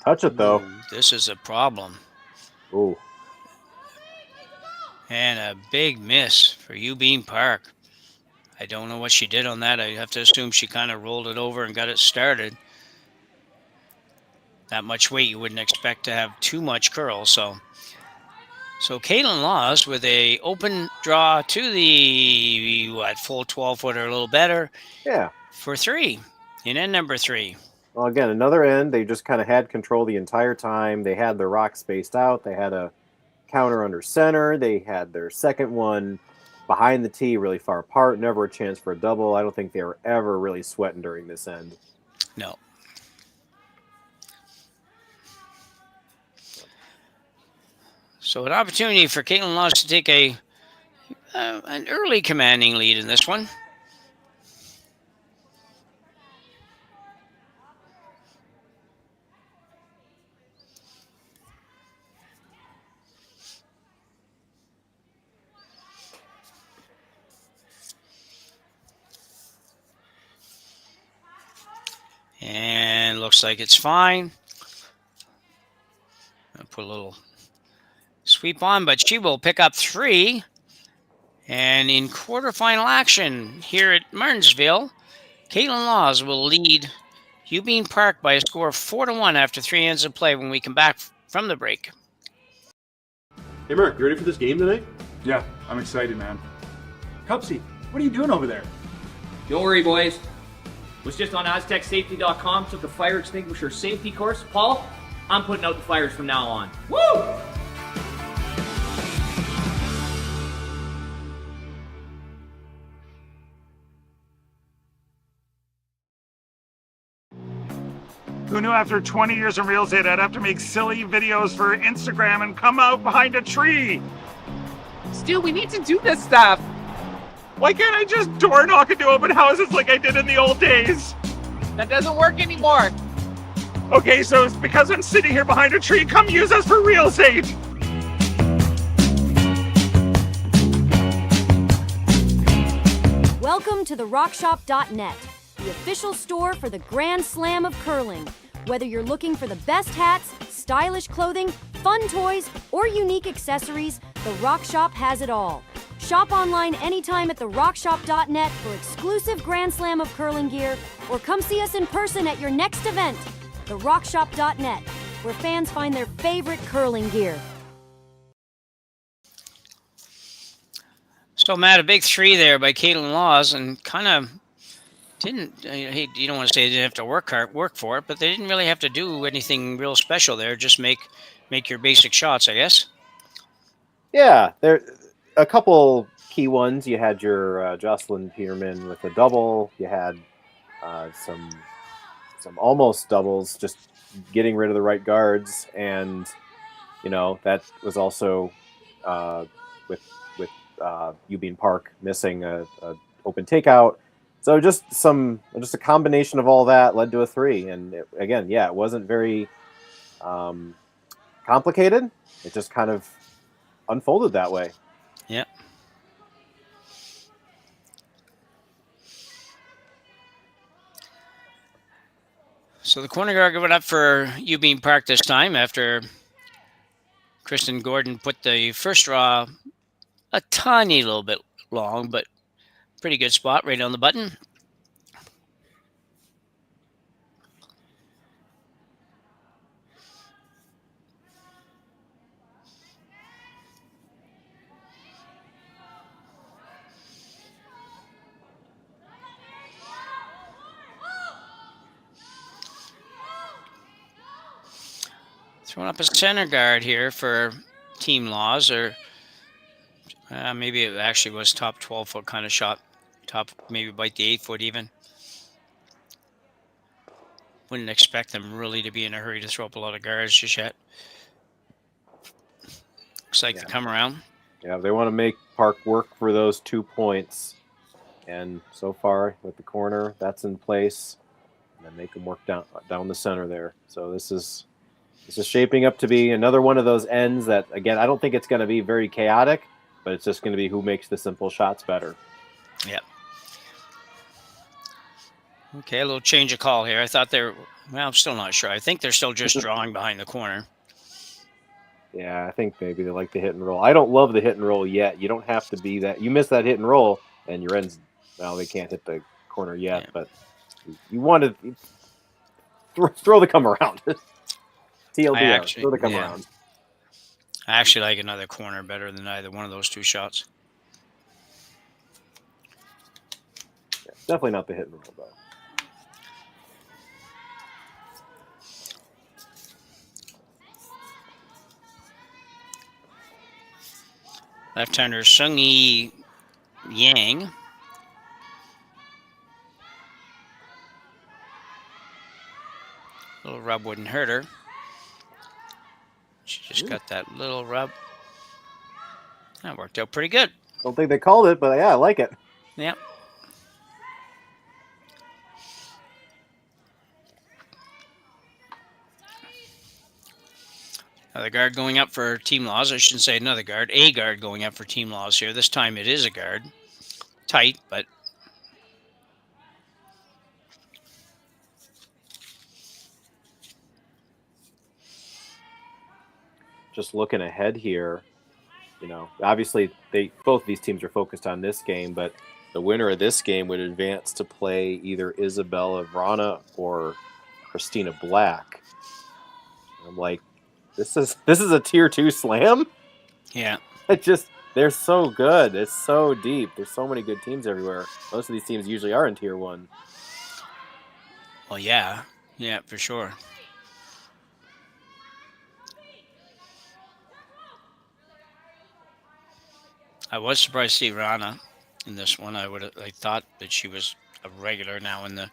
Touch it, though. This is a problem. Ooh. And a big miss for Youbeen Park. I don't know what she did on that. I have to assume she kind of rolled it over and got it started. That much weight, you wouldn't expect to have too much curl. So Kaitlyn Laws with a open draw to the, full 12-foot or a little better. Yeah. For 3 in end number 3. Well, again, another end. They just kind of had control the entire time. They had their rock spaced out. They had a counter under center. They had their second one behind the tee really far apart. Never a chance for a double. I don't think they were ever really sweating during this end. No. So an opportunity for Kaitlyn Laws to take an early commanding lead in this one. And looks like it's fine. I'll put a little sweep on, but she will pick up 3. And in quarterfinal action here at Martensville, Kaitlyn Laws will lead Youbeen Park by a score of 4-1 after 3 ends of play when we come back from the break. Hey, Mark, you ready for this game tonight? Yeah, I'm excited, man. Cupsy, what are you doing over there? Don't worry, boys. Was just on AztecSafety.com, took a fire extinguisher safety course. Paul, I'm putting out the fires from now on. Woo! Who knew after 20 years in real estate I'd have to make silly videos for Instagram and come out behind a tree? Stu, we need to do this stuff. Why can't I just door knock into open houses like I did in the old days? That doesn't work anymore. Okay, so it's because I'm sitting here behind a tree. Come use us for real estate. Welcome to the RockShop.net, the official store for the Grand Slam of curling. Whether you're looking for the best hats, stylish clothing, fun toys, or unique accessories, the Rock Shop has it all. Shop online anytime at therockshop.net for exclusive Grand Slam of curling gear, or come see us in person at your next event. Therockshop.net, where fans find their favorite curling gear. So, Matt, a big 3 there by Kaitlyn Laws, and kind of didn't, you don't want to say they didn't have to work for it, but they didn't really have to do anything real special there. Just make your basic shots, I guess. Yeah, there a couple key ones. You had your Jocelyn Peterman with a double. You had some almost doubles, just getting rid of the right guards, and that was also with Youbeen Park missing a open takeout. So just a combination of all that led to a 3. And it wasn't very complicated. It just kind of unfolded that way. Yeah. So the corner guard went up for Youbeen Park this time after Kristen Gordon put the first draw a tiny little bit long, but pretty good spot right on the button. Throwing up a center guard here for Team Laws, or maybe it actually was top 12-foot kind of shot. Top, maybe bite the 8-foot even. Wouldn't expect them really to be in a hurry to throw up a lot of guards just yet. Looks like they come around. Yeah, they want to make Park work for those 2 points. And so far, with the corner, that's in place. And then make them work down the center there. So this is shaping up to be another one of those ends that, again, I don't think it's going to be very chaotic, but it's just going to be who makes the simple shots better. Yep. Okay, a little change of call here. I thought well, I'm still not sure. I think they're still just drawing behind the corner. Yeah, I think maybe they like the hit and roll. I don't love the hit and roll yet. You don't have to be that. You miss that hit and roll, and your ends, well, they can't hit the corner yet, but you want to throw the come around. TLDR, throw the come around. I actually like another corner better than either one of those 2 shots. Yeah, definitely not the hit and roll, though. Left-hander Sung-Yi Yang. Little rub wouldn't hurt her. She just got that little rub. That worked out pretty good. Don't think they called it, but yeah, I like it. Yep. Another guard going up for Team Laws. I shouldn't say another guard. A guard going up for Team Laws here. This time it is a guard. Tight, but... Just looking ahead here, obviously both these teams are focused on this game, but the winner of this game would advance to play either Isabella Vrana or Christina Black. I'm like, this is a tier 2 slam? Yeah. They're so good. It's so deep. There's so many good teams everywhere. Most of these teams usually are in tier 1. Well, yeah. Yeah, for sure. I was surprised to see Rana in this one. I thought that she was a regular now in the...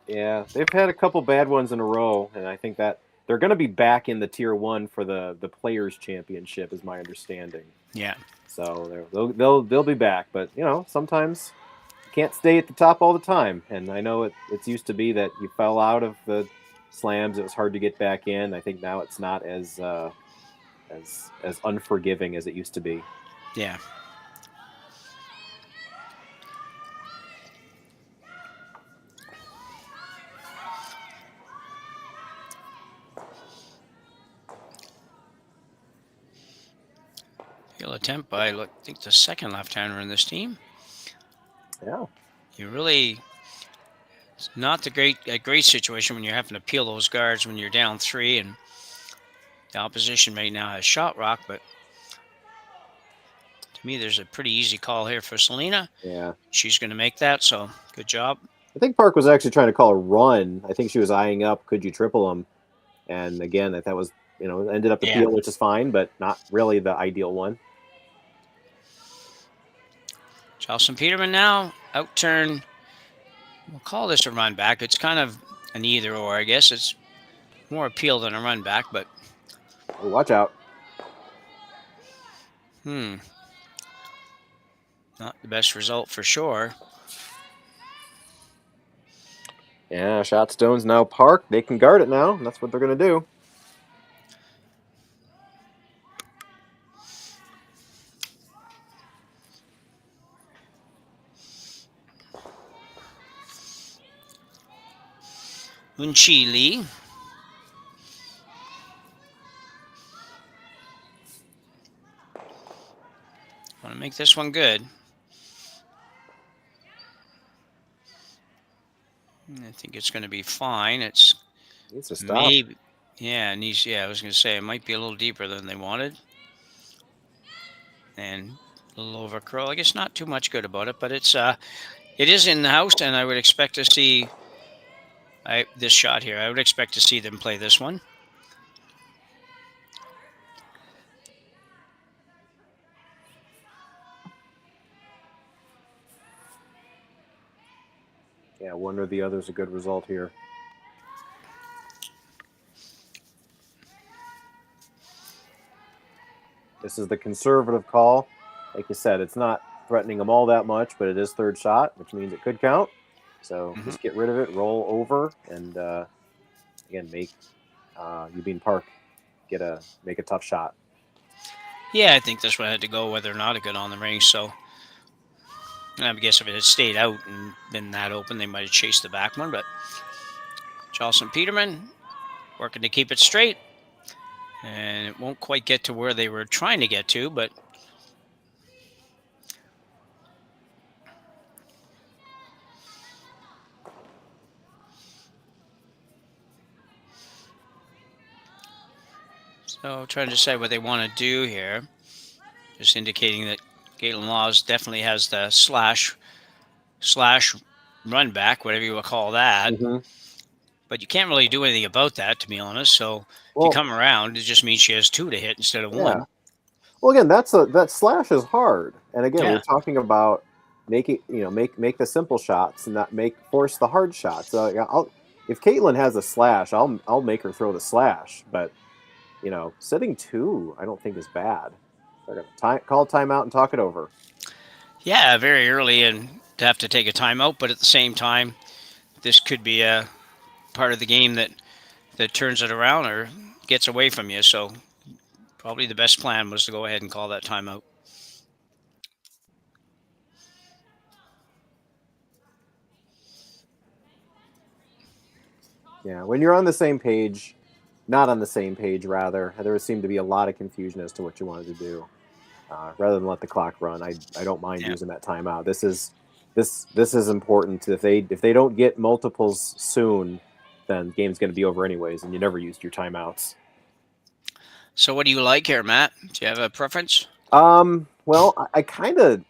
Yeah, they've had a couple bad ones in a row, and I think that they're going to be back in the tier 1 for the Players Championship, is my understanding. Yeah. So they'll be back, but sometimes you can't stay at the top all the time. And I know it's used to be that you fell out of the slams; it was hard to get back in. I think now it's not as unforgiving as it used to be. Yeah. Field attempt by, I think, the second left-hander in this team. Yeah. It's not a great situation when you're having to peel those guards when you're down 3 and the opposition may now have shot rock, but to me, there's a pretty easy call here for Selena. Yeah. She's going to make that, so good job. I think Park was actually trying to call a run. I think she was eyeing up, could you triple them? And again, that was, ended up the peel, which is fine, but not really the ideal one. Chelsea Peterman now, outturn. We'll call this a run back. It's kind of an either or, I guess. It's more appeal than a run back, but... Oh, watch out. Not the best result for sure. Yeah, shot stone's now Park. They can guard it now, and that's what they're going to do. Unchili. make this one good. I think it's going to be fine. It's needs to stop. Maybe, yeah, it needs. Yeah, I was going to say it might be a little deeper than they wanted, and a little over curl. I guess not too much good about it, but it is in the house, and I would expect to see this shot here. I would expect to see them play this one. Yeah, one or the other is a good result here. This is the conservative call. Like you said, it's not threatening them all that much, but it is third shot, which means it could count. So just get rid of it, roll over, and again, make Youbeen Park make a tough shot. Yeah, I think this one had to go whether or not it got on the ring. So I guess if it had stayed out and been that open, they might have chased the back one. But Charleston Peterman working to keep it straight. And it won't quite get to where they were trying to get to, but so trying to decide what they want to do here. Just indicating that Kaitlyn Laws definitely has the slash run back, whatever you would call that. But you can't really do anything about that, to be honest. So if you come around, it just means she has 2 to hit instead of 1. Well, again, that slash is hard, and again, we're talking about make the simple shots and not force the hard shots. So if Kaitlyn has a slash, I'll make her throw the slash. But sitting 2, I don't think is bad. They're gonna call timeout and talk it over. Yeah, very early and to have to take a timeout, but at the same time, this could be a part of the game that turns it around or gets away from you. So probably the best plan was to go ahead and call that timeout. Yeah, when you're on the same page, not on the same page, rather, there seemed to be a lot of confusion as to what you wanted to do. Rather than let the clock run, I don't mind using that timeout. This is important. If they don't get multiples soon, then the game's going to be over anyways, and you never used your timeouts. So what do you like here, Matt? Do you have a preference? Well, I kind of,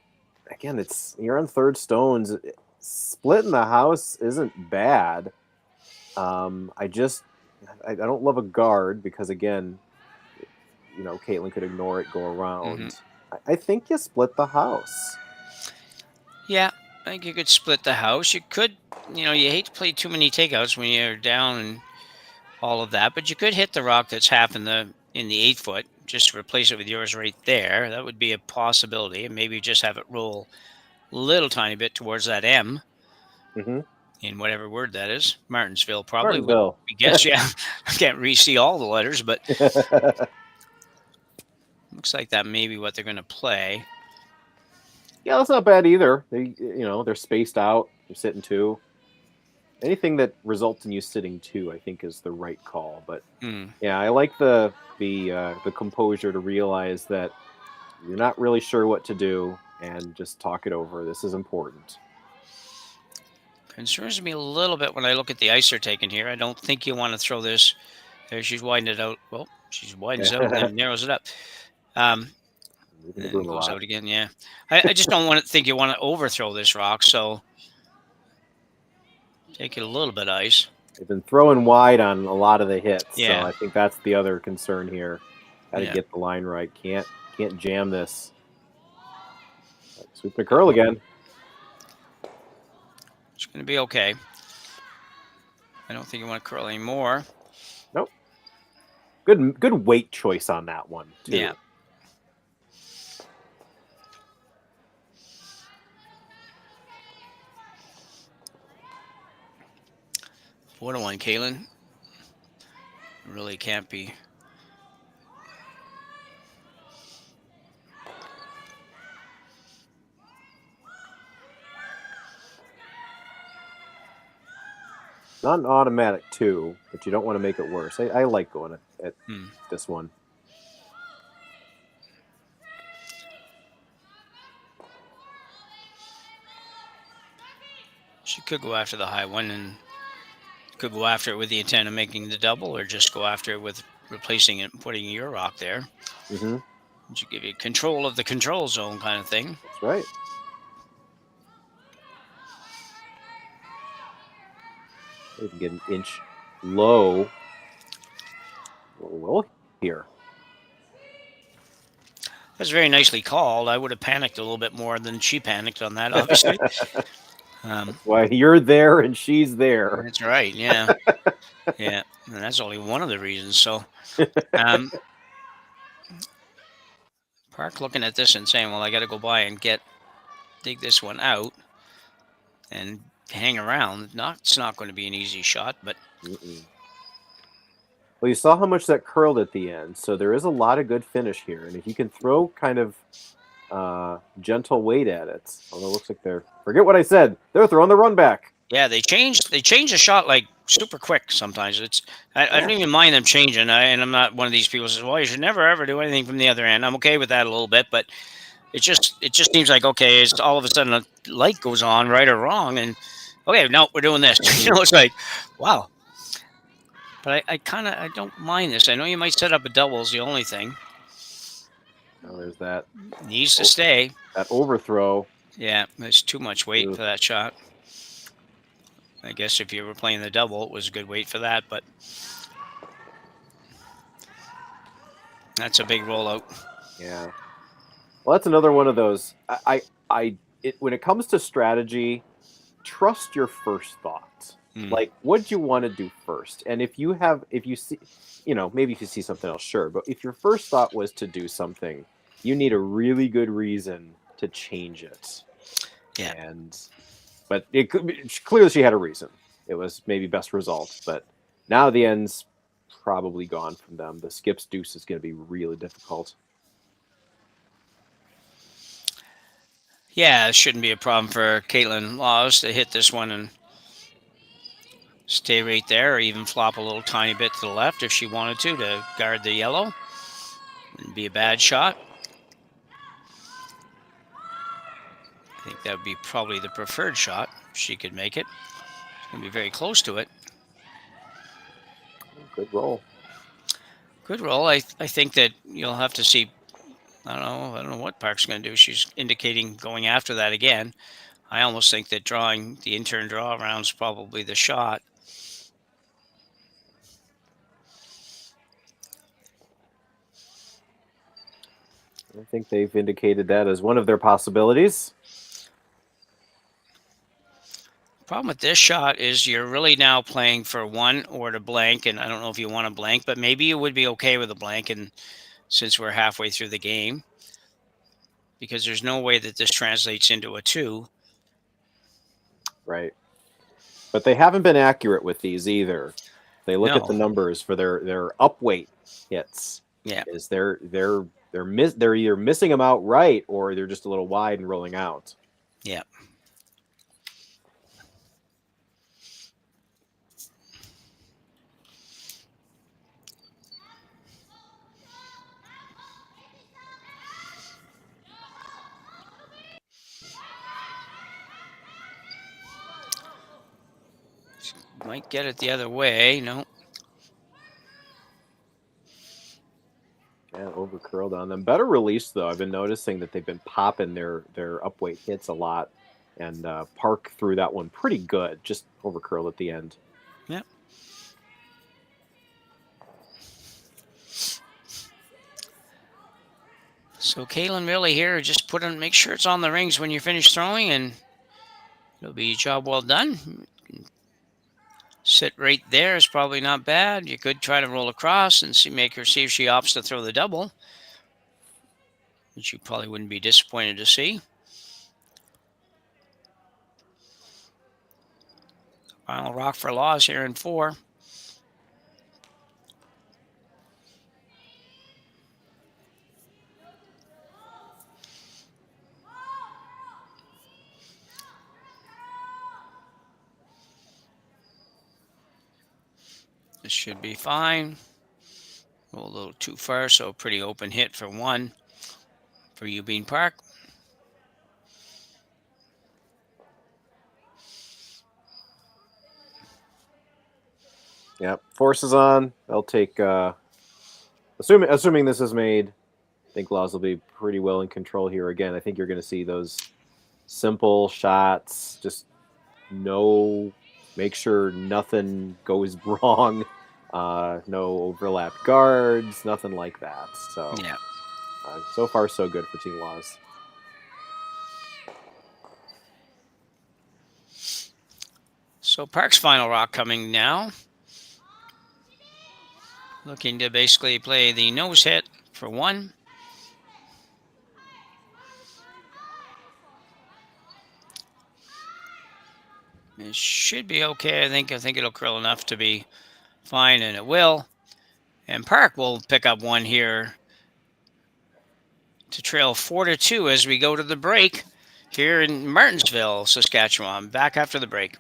again, you're on third stones. Splitting the house isn't bad. I don't love a guard because, again, Kaitlyn could ignore it, go around. I think you split the house. Yeah, I think you could split the house. You could, you hate to play too many takeouts when you're down and all of that, but you could hit the rock that's half in the 8 foot, just to replace it with yours right there. That would be a possibility, and maybe just have it roll a little tiny bit towards that M. In whatever word that is. Martensville, probably. Martensville. I guess, yeah. I can't really see all the letters, but looks like that may be what they're going to play. Yeah, that's not bad either. They're spaced out. You're sitting 2. Anything that results in you sitting 2, I think, is the right call. But yeah, I like the composure to realize that you're not really sure what to do and just talk it over. This is important. Concerns me a little bit when I look at the ice they're taking here. I don't think you want to throw this. There, she's widened it out. Well, she's widens out and then narrows it up. And it goes out again, yeah. I just don't think you want to overthrow this rock, so take it a little bit ice. They've been throwing wide on a lot of the hits, yeah. So I think that's the other concern here. Got to get the line right. Can't jam this. Sweep the curl again. It's going to be okay. I don't think you want to curl anymore. Nope. Good weight choice on that one, too. Yeah. What a one, Kaitlyn. Really can't be. Not an automatic 2, but you don't want to make it worse. I like going at this one. She could go after the high one and could go after it with the intent of making the double, or just go after it with replacing it and putting your rock there. Mm-hmm. Which would give you control of the control zone kind of thing. That's right. We can get an inch low. Roll here. That's very nicely called. I would have panicked a little bit more than she panicked on that, obviously. That's why you're there and she's there. That's right, yeah. Yeah, and that's only one of the reasons. So, Park looking at this and saying, well, I got to go by and dig this one out and hang around. It's not going to be an easy shot, but... Well, you saw how much that curled at the end, so there is a lot of good finish here. And if you can throw kind of gentle weight at it, although it looks like they're... Forget what I said. They're throwing the run back. Yeah, they change the shot like super quick sometimes. I don't even mind them changing. And I'm not one of these people who says, well, you should never ever do anything from the other end. I'm okay with that a little bit, but it just seems like, okay, it's all of a sudden a light goes on, right or wrong, and okay, no, we're doing this. It's like, wow. But I don't mind this. I know you might set up a double is the only thing. Oh, there's that. Needs to stay. That overthrow. Yeah, there's too much weight for that shot. I guess if you were playing the double, it was a good weight for that, but that's a big rollout. Yeah. Well, that's another one of those. When it comes to strategy, trust your first thoughts. Like, what do you want to do first? And if you see, maybe if you see something else, sure. But if your first thought was to do something, you need a really good reason to change it. Yeah. But it could be, clearly she had a reason. It was maybe best result. But now the end's probably gone from them. The skip's deuce is going to be really difficult. Yeah, it shouldn't be a problem for Kaitlyn Laws to hit this one and stay right there, or even flop a little tiny bit to the left if she wanted to guard the yellow. Wouldn't be a bad shot. I think that would be probably the preferred shot if she could make it. It's going to be very close to it. Good roll. Good roll. I think that you'll have to see. I don't know what Park's going to do. She's indicating going after that again. I almost think that drawing the in-turn draw around is probably the shot. I think they've indicated that as one of their possibilities. Problem with this shot is you're really now playing for one or to blank, and I don't know if you want a blank, but maybe you would be okay with a blank, and since we're halfway through the game, because there's no way that this translates into a 2. Right. But they haven't been accurate with these either. They look No. at the numbers for their upweight hits. Yeah. Is they're either missing them outright or they're just a little wide and rolling out. Yeah. Might get it the other way. No. Yeah, over curled on them. Better release though. I've been noticing that they've been popping their upweight hits a lot, and Park threw that one pretty good. Just over curled at the end. Yep. So Kaitlyn really here, just make sure it's on the rings when you're finished throwing, and it'll be a job well done. Sit right there is probably not bad. You could try to roll across and see if she opts to throw the double, which you probably wouldn't be disappointed to see. Final rock for Laws here in 4. This should be fine. Go a little too far, so pretty open hit for 1 for Youbeen Park. Yep. Forces on. They'll take. Assuming this is made, I think Laws will be pretty well in control here. Again, I think you're going to see those simple shots. Just make sure nothing goes wrong. No overlapped guards, nothing like that. So Yeah. So far so good for Team Laws. So Park's final rock coming now. Looking to basically play the nose hit for 1. It should be okay. I think it'll curl enough to be fine, and it will. And Park will pick up 1 here to trail 4-2 as we go to the break here in Martensville, Saskatchewan. Back after the break.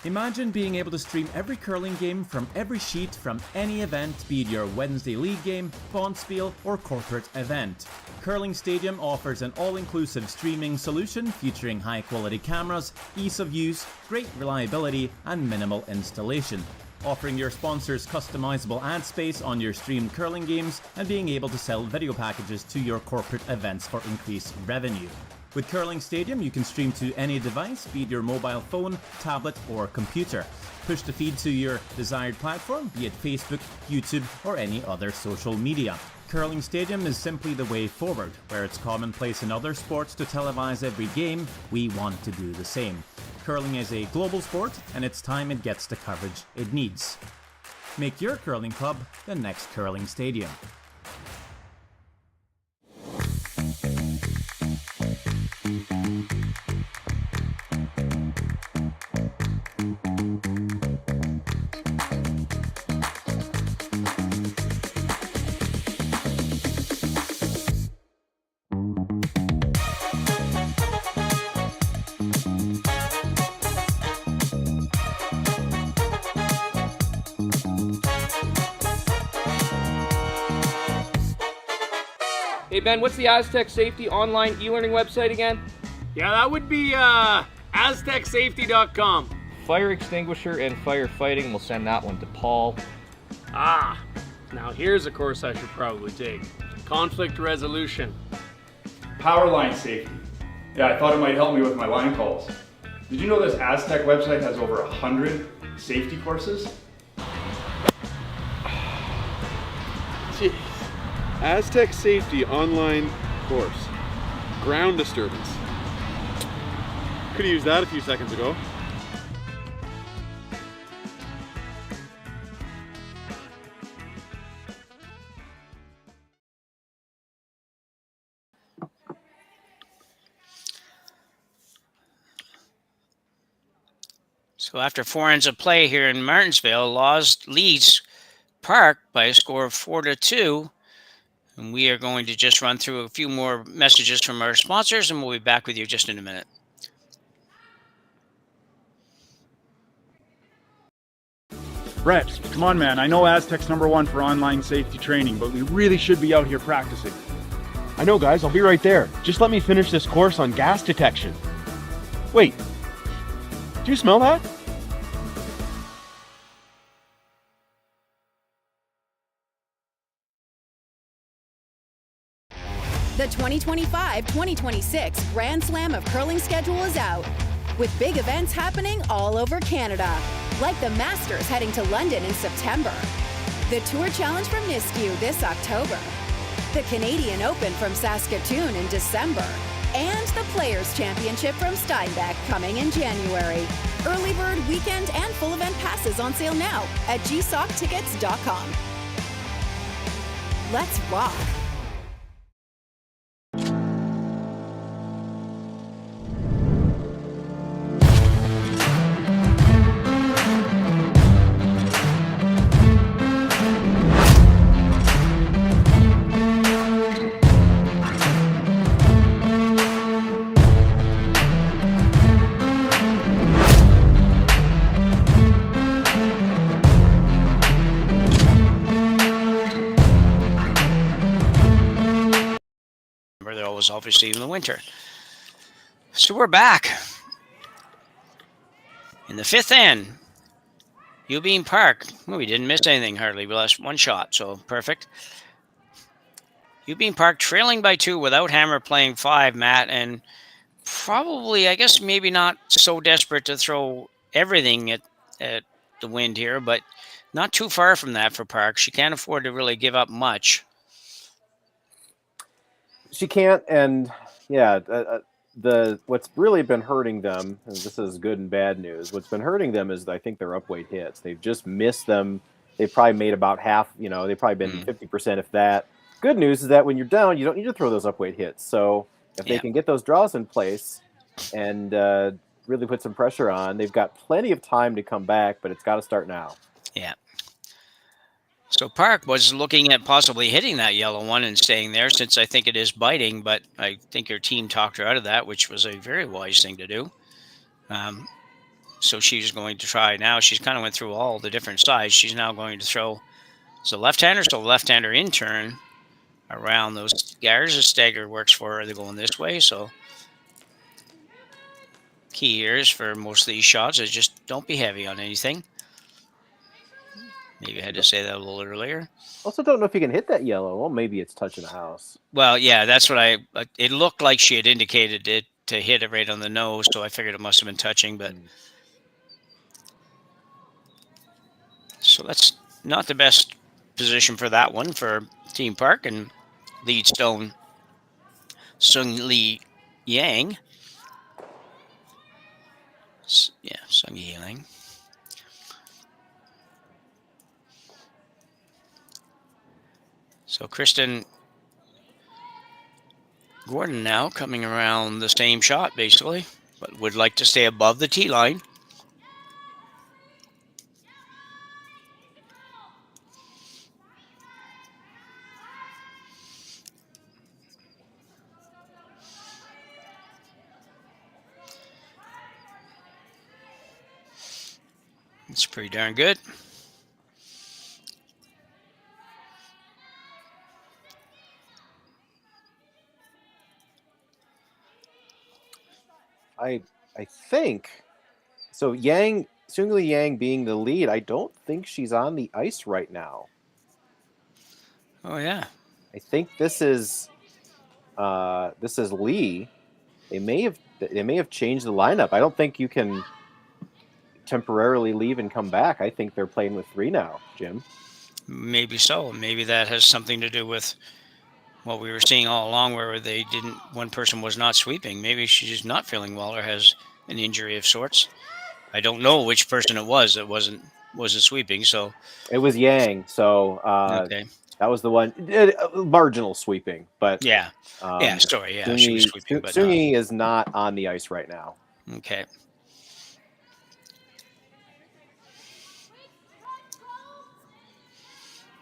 Imagine being able to stream every curling game from every sheet from any event, be it your Wednesday league game, bonspiel, or corporate event. Curling Stadium offers an all-inclusive streaming solution featuring high-quality cameras, ease of use, great reliability, and minimal installation. Offering your sponsors customizable ad space on your streamed curling games and being able to sell video packages to your corporate events for increased revenue. With Curling Stadium, you can stream to any device, be it your mobile phone, tablet, or computer. Push the feed to your desired platform, be it Facebook, YouTube, or any other social media. Curling Stadium is simply the way forward. Where it's commonplace in other sports to televise every game, we want to do the same. Curling is a global sport, and it's time it gets the coverage it needs. Make your curling club the next Curling Stadium. Hey Ben, what's the Aztec Safety online e-learning website again? Yeah, that would be aztecsafety.com. Fire extinguisher and firefighting, we'll send that one to Paul. Now here's a course I should probably take. Conflict resolution. Power line safety. Yeah, I thought it might help me with my line calls. Did you know this Aztec website has over 100 safety courses? Jeez. Aztec Safety online course. Ground disturbance. Could have used that a few seconds ago. So after 4 ends of play here in Martensville, Laws leads Park by a score of 4-2. And we are going to just run through a few more messages from our sponsors, and we'll be back with you just in a minute. Brett, come on, man. I know Aztec's #1 for online safety training, but we really should be out here practicing. I know, guys. I'll be right there. Just let me finish this course on gas detection. Wait. Do you smell that? The 2025-2026 Grand Slam of Curling schedule is out, with big events happening all over Canada, like the Masters heading to London in September, the Tour Challenge from Nisku this October, the Canadian Open from Saskatchewan in December, and the Players' Championship from Steinbeck coming in January. Early bird weekend and full event passes on sale now at gsoctickets.com. Let's rock! Obviously in the winter. So we're back. In the fifth end, Youbeen Park. Well, we didn't miss anything hardly. We lost one shot, so perfect. Youbeen Park trailing by 2 without Hammer playing 5, Matt, and probably, I guess, maybe not so desperate to throw everything at the wind here, but not too far from that for Park. She can't afford to really give up much. She can't, and yeah, what's really been hurting them, and this is good and bad news, what's been hurting them is I think their upweight hits. They've just missed them. They've probably made about half, they've probably been 50%, if that. Good news is that when you're down, you don't need to throw those upweight hits. So if they can get those draws in place and really put some pressure on, they've got plenty of time to come back, but it's got to start now. Yeah. So Park was looking at possibly hitting that yellow one and staying there, since I think it is biting, but I think her team talked her out of that, which was a very wise thing to do. So she's going to try now. She's kind of went through all the different sides. She's now going to throw the left-hander, so left-hander in turn around those guards. The stagger works for her. They're going this way, so key here is for most of these shots is just don't be heavy on anything. Maybe I had to say that a little earlier. Also don't know if you can hit that yellow. Well, maybe it's touching the house. Well, yeah, that's what it looked like she had indicated it to hit it right on the nose, so I figured it must have been touching, but so that's not the best position for that one for Team Park, and lead stone Sung Lee Yang. Yeah, Sung Lee Yang. So Kristen Gordon now coming around the same shot, basically, but would like to stay above the tee line. It's pretty darn good. I think so. Sung-Lee Yang being the lead, I don't think she's on the ice right now. Oh yeah, I think this is Lee. They may have changed the lineup. I don't think you can temporarily leave and come back. I think they're playing with 3 now, Jim. Maybe so. Maybe that has something to do with what we were seeing all along, where one person was not sweeping. Maybe she's just not feeling well or has an injury of sorts. I don't know which person it was that wasn't sweeping. So it was Yang. So okay. That was the one marginal sweeping, but yeah, story. Yeah, she was sweeping, but Sungi is not on the ice right now. Okay.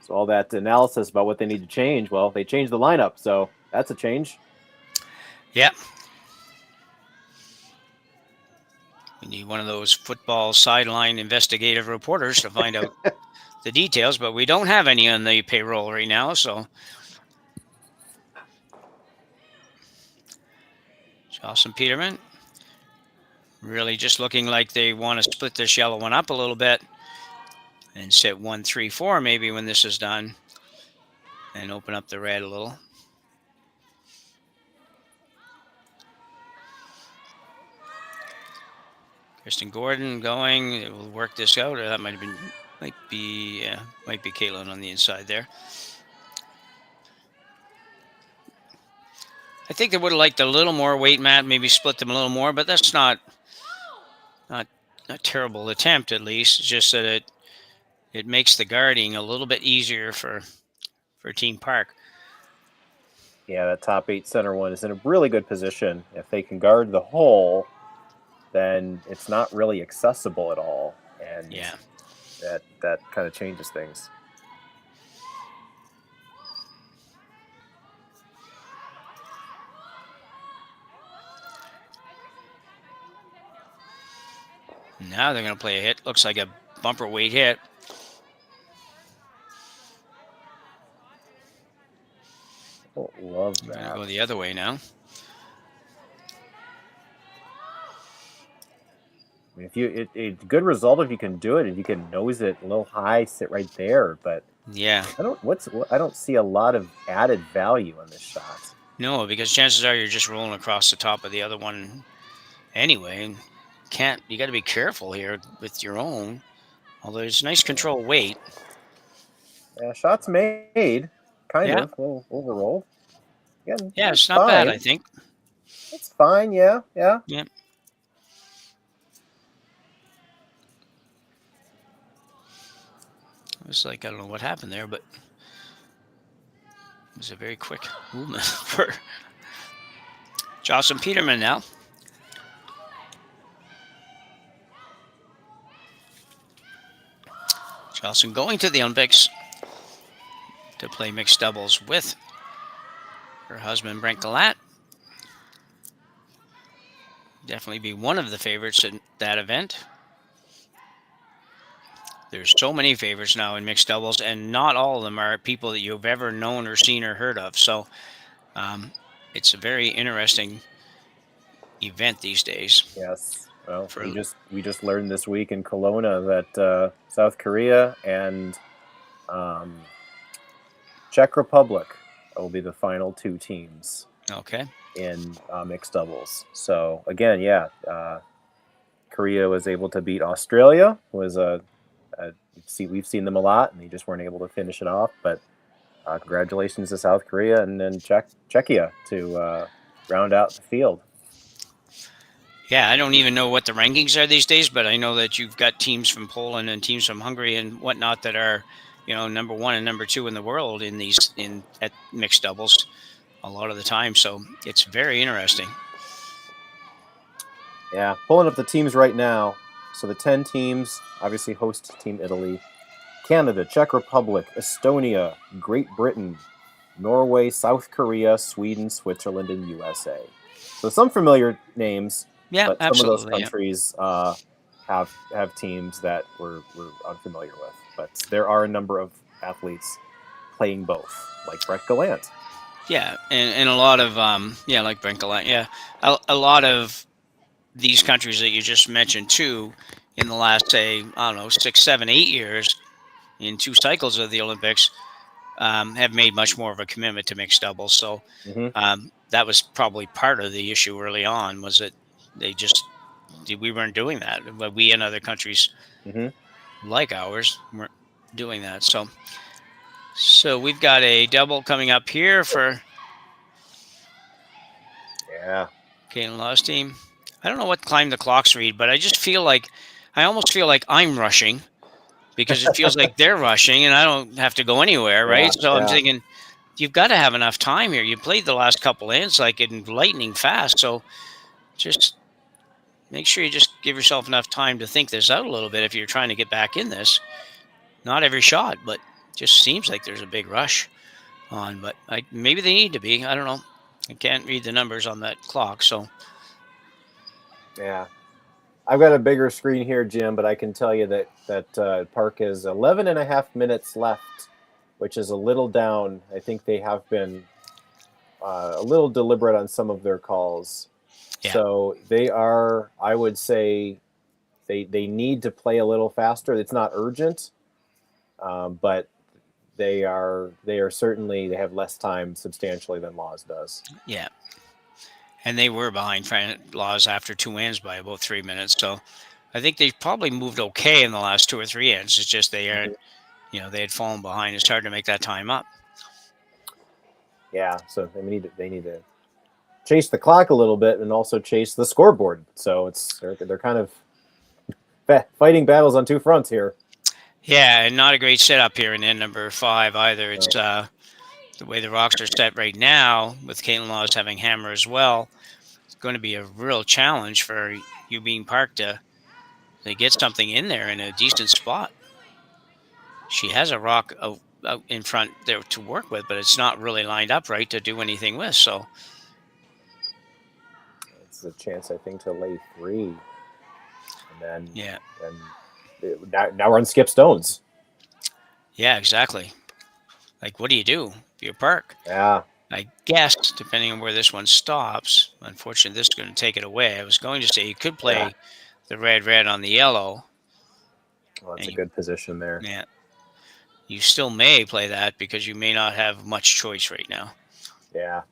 So all that analysis about what they need to change, well, they changed the lineup, so that's a change. Yeah. We need one of those football sideline investigative reporters to find out the details, but we don't have any on the payroll right now, so. Jocelyn Peterman really just looking like they want to split this yellow one up a little bit and sit 1-3-4 maybe when this is done and open up the red a little. Kristen Gordon going. It will work this out, or that might be Kaitlyn on the inside there. I think they would have liked a little more weight, Matt. Maybe split them a little more, but that's not a terrible attempt. At least it's just that it makes the guarding a little bit easier for Team Park. Yeah, that top 8 center one is in a really good position. If they can guard the hole, then it's not really accessible at all, and yeah, that kind of changes things. Now they're going to play a hit. Looks like a bumper weight hit. Oh, love that. Going to go the other way now. mean, if it's a good result if you can do it, if you can nose it a little high, sit right there. But Yeah. I don't see a lot of added value on this shot. No, because chances are you're just rolling across the top of the other one anyway. And you got to be careful here with your own. Although it's nice control weight. Yeah, shots made, kind Yeah. of, a little overrolled. Again, Yeah, it's it's not bad, fine. I think. It's fine, yeah. Yeah. It's like, I don't know what happened there, but it was a very quick movement for Jocelyn Peterman now. Jocelyn going to the Olympics to play mixed doubles with her husband, Brent Galat. Definitely be one of the favorites in that event. There's so many favorites now in mixed doubles, and not all of them are people that you've ever known or seen or heard of. So it's a very interesting event these days. Yes. Well, we just learned this week in Kelowna that South Korea and Czech Republic will be the final two teams. Okay. In mixed doubles. So again, yeah, Korea was able to beat Australia. We've seen them a lot, and they just weren't able to finish it off. But congratulations to South Korea and then Czechia to round out the field. Yeah, I don't even know what the rankings are these days, but I know that you've got teams from Poland and teams from Hungary and whatnot that are, number 1 and number 2 in the world at mixed doubles a lot of the time. So it's very interesting. Yeah, pulling up the teams right now. So the 10 teams, obviously host Team Italy, Canada, Czech Republic, Estonia, Great Britain, Norway, South Korea, Sweden, Switzerland, and USA. So some familiar names. Yeah, but absolutely. Some of those countries have teams that we're unfamiliar with. But there are a number of athletes playing both, like Brett Gallant. Yeah, and a lot of like Brent Galant. Yeah, a lot of these countries that you just mentioned too, in the last, say, I don't know, 6, 7, 8 years, in 2 cycles of the Olympics, have made much more of a commitment to mixed doubles. So that was probably part of the issue early on, was that we weren't doing that. But we and other countries like ours weren't doing that. So we've got a double coming up here for Kaitlyn Law's team. I don't know what climb the clocks read, but I almost feel like I'm rushing because it feels like they're rushing and I don't have to go anywhere, right? I'm thinking, you've got to have enough time here. You played the last couple ends like in lightning fast, so just make sure you just give yourself enough time to think this out a little bit if you're trying to get back in this. Not every shot, but just seems like there's a big rush on. But maybe they need to be. I don't know. I can't read the numbers on that clock, so. Yeah. I've got a bigger screen here, Jim, but I can tell you that Park has 11 and a half minutes left, which is a little down. I think they have been a little deliberate on some of their calls. Yeah. So they are, I would say, they need to play a little faster. It's not urgent, but they are certainly, they have less time substantially than Laws does. Yeah. And they were behind Laws after 2 ends by about 3 minutes. So I think they've probably moved okay in the last 2 or 3 ends. It's just they aren't, they had fallen behind. It's hard to make that time up. Yeah. So they need to chase the clock a little bit and also chase the scoreboard. So they're kind of fighting battles on 2 fronts here. Yeah, and not a great setup here in end number 5 either. It's the way the rocks are set right now, with Kaitlyn Laws having hammer as well. It's going to be a real challenge for Youbeen Park to get something in there in a decent spot. She has a rock out in front there to work with, but it's not really lined up right to do anything with. So it's a chance, I think, to lay 3, and then now we're on skip stones. Yeah, exactly. Like, what do you do? Your Park. Yeah. I guess, depending on where this one stops, unfortunately, this is going to take it away. I was going to say you could play the red on the yellow. Well, that's a good position there. Yeah. You still may play that because you may not have much choice right now. Yeah.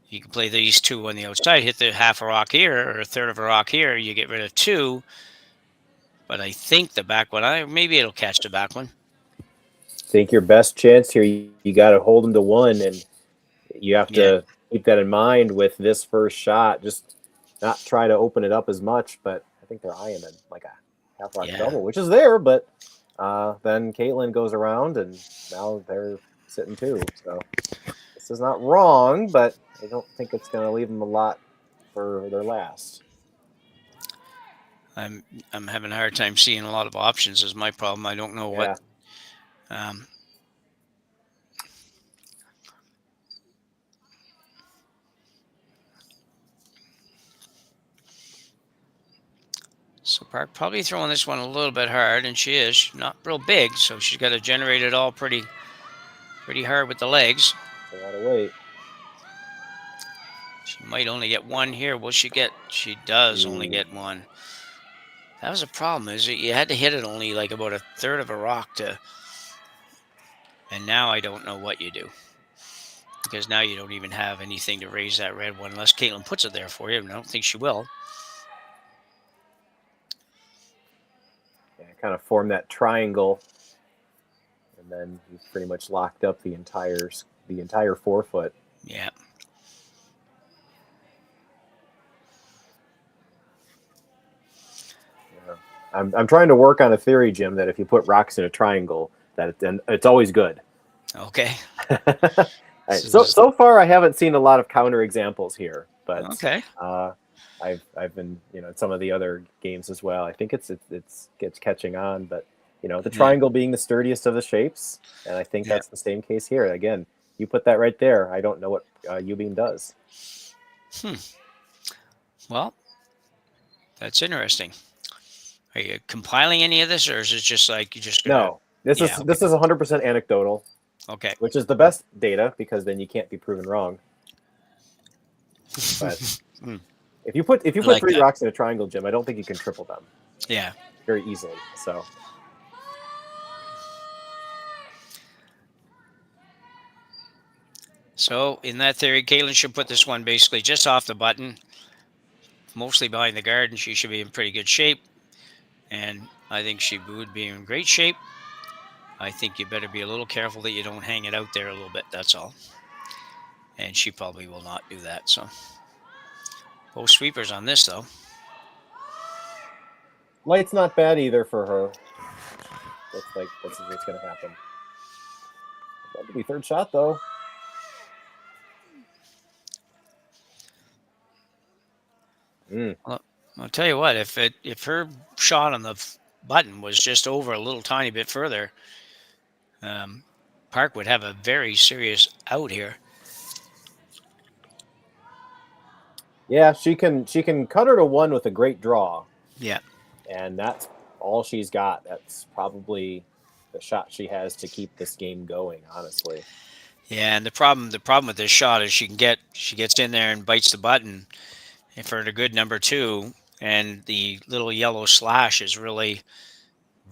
You can play these two on the outside, hit the half a rock here or a third of a rock here. You get rid of 2. But I think the back one, maybe it'll catch the back one. I think your best chance here, you got to hold them to 1, and you have to keep that in mind with this first shot. Just not try to open it up as much, but I think they're eyeing it like a half rock double, which is there, but then Kaitlyn goes around, and now they're sitting 2. So this is not wrong, but I don't think it's going to leave them a lot for their last. I'm having a hard time seeing a lot of options is my problem. I don't know what. So Park probably throwing this one a little bit hard, and she is. She's not real big, so she's got to generate it all pretty hard with the legs. A lot of weight. She might only get 1 here. Will she get? She does only get 1. That was a problem, is that you had to hit it only like about a third of a rock to. And now I don't know what you do. Because now you don't even have anything to raise that red one unless Kaitlyn puts it there for you. And I don't think she will. Yeah, kind of form that triangle. And then he's pretty much locked up the entire 4-foot. Yeah. I'm trying to work on a theory, Jim, that if you put rocks in a triangle, that it's always good. Okay. Right, so far, I haven't seen a lot of counter examples here, but okay. I've been in some of the other games as well. I think it's catching on, but the triangle being the sturdiest of the shapes, and I think that's the same case here. Again, you put that right there. I don't know what Youbeen does. Well, that's interesting. Are you compiling any of this, or is it just like you just no? This is 100% anecdotal. Okay. Which is the best data because then you can't be proven wrong. But if you put 3 rocks in a triangle, Jim, I don't think you can triple them. Yeah. Very easily. So in that theory, Kaitlyn should put this one basically just off the button, mostly behind the guard, and she should be in pretty good shape. And I think she would be in great shape. I think you better be a little careful that you don't hang it out there a little bit. That's all. And she probably will not do that. So both sweepers on this, though. Light's not bad either for her. Looks like this is what's going to happen. That could be 3rd shot, though. Well, I'll tell you what. If her shot on the button was just over a little tiny bit further, Park would have a very serious out here. Yeah, she can cut her to 1 with a great draw. Yeah. And that's all she's got. That's probably the shot she has to keep this game going, honestly. Yeah, and the problem with this shot is she gets in there and bites the button and for a good number 2, and the little yellow slash is really,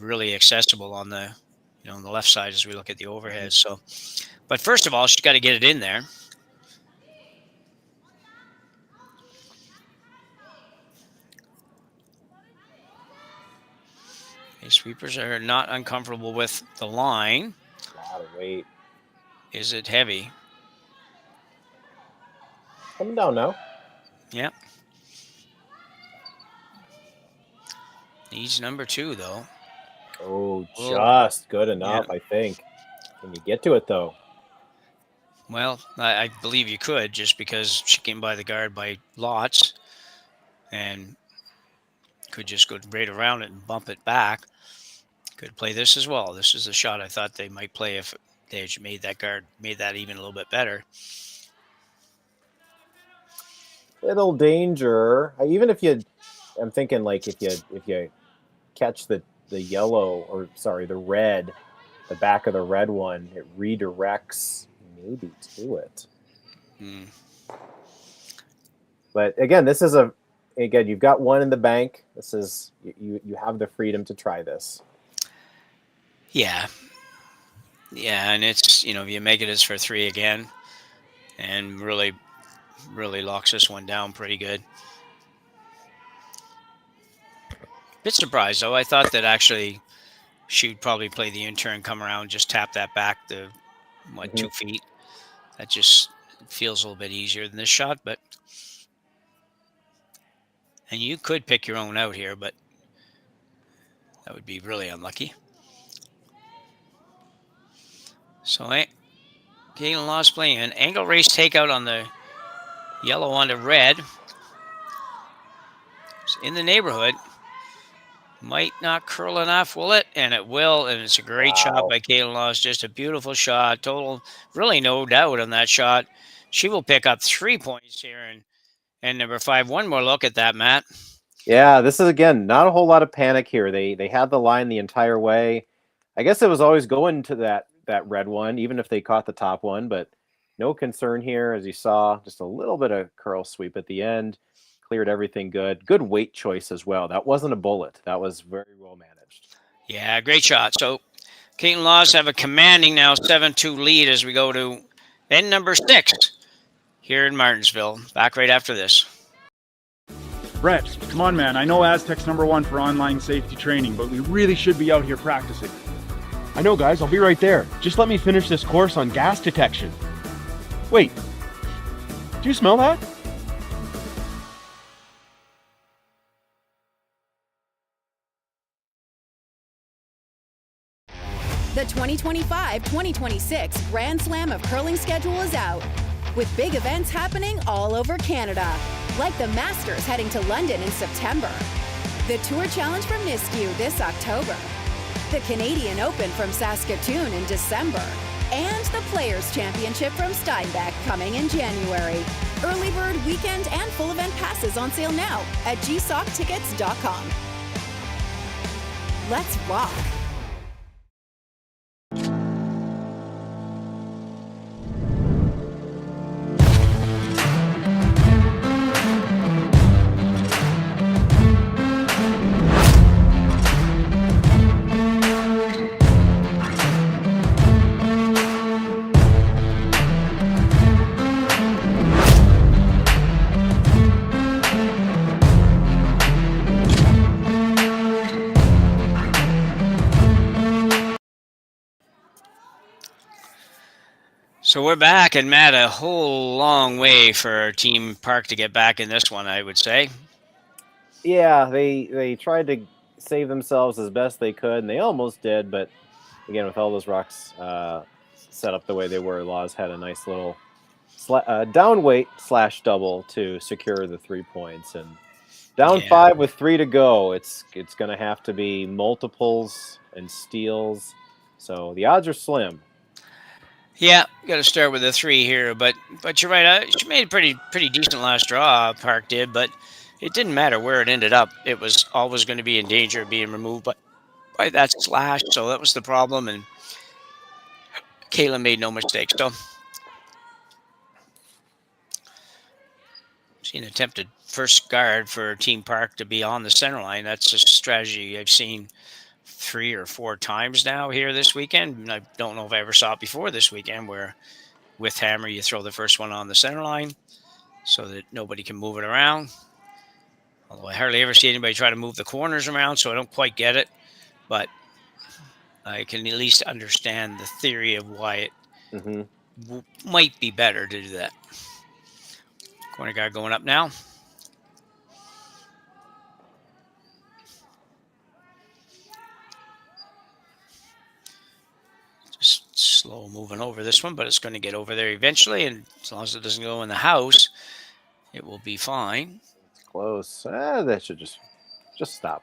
really accessible on the on the left side as we look at the overhead. So, but first of all, she's got to get it in there. Okay, sweepers are not uncomfortable with the line. A lot of weight. Is it heavy? Coming down now. Yeah. Needs number 2, though. Oh, just good enough, I think. Can you get to it, though? Well, I believe you could, just because she came by the guard by lots and could just go right around it and bump it back. Could play this as well. This is the shot I thought they might play if they had made that even a little bit better. Little danger. I'm thinking like if you catch the yellow, or sorry, the red, the back of the red one, it redirects maybe to it. But again, this is a again, you've got one in the bank. This is you have the freedom to try this. Yeah. Yeah, and it's, if you make it as for 3 again, and really locks this one down pretty good. Bit surprised, though. I thought that actually she'd probably play the U-turn, come around, just tap that back 2 feet. That just feels a little bit easier than this shot, but... And you could pick your own out here, but that would be really unlucky. So, Kaitlyn Laws playing an angle race takeout on the yellow onto red. It's in the neighborhood. Might not curl enough, will it? And it will, and it's a great shot by Kaitlyn Laws. Just a beautiful shot. Total, really no doubt on that shot. She will pick up 3 points here. And number 5, one more look at that, Matt. Yeah, this is, again, not a whole lot of panic here. They had the line the entire way. I guess it was always going to that red one, even if they caught the top one, but no concern here. As you saw, just a little bit of curl sweep at the end. Cleared everything good. Good weight choice as well. That wasn't a bullet. That was very well managed. Yeah, great shot. So Kaitlyn Laws have a commanding now 7-2 lead as we go to end number 6 here in Martensville. Back right after this. Brett, come on, man. I know Aztec's #1 for online safety training, but we really should be out here practicing. I know, guys. I'll be right there. Just let me finish this course on gas detection. Wait. Do you smell that? The 2025-2026 Grand Slam of Curling schedule is out, with big events happening all over Canada, like the Masters heading to London in September, the Tour Challenge from Nisku this October, the Canadian Open from Saskatchewan in December, and the Players' Championship from Steinbeck coming in January. Early bird weekend and full event passes on sale now at gsocktickets.com. Let's rock! So we're back, and Matt, a whole long way for Team Park to get back in this one, I would say. Yeah, they tried to save themselves as best they could, and they almost did, but again, with all those rocks set up the way they were, Laws had a nice little down weight / double to secure the 3 points. And down 5 with 3 to go, it's going to have to be multiples and steals. So the odds are slim. Yeah, got to start with a 3 here, but you're right. She made a pretty decent last draw, Park did, but it didn't matter where it ended up. It was always going to be in danger of being removed by that slash, so that was the problem, and Kaitlyn made no mistakes. So, see an attempted first guard for Team Park to be on the center line. That's a strategy I've seen 3 or 4 times now here this weekend. And I don't know if I ever saw it before this weekend, where with hammer you throw the first one on the center line so that nobody can move it around. Although I hardly ever see anybody try to move the corners around, so I don't quite get it. But I can at least understand the theory of why it might be better to do that. Corner guard going up now. Just slow moving over this one, but it's going to get over there eventually, and as long as it doesn't go in the house, it will be fine. It's close. That should just stop.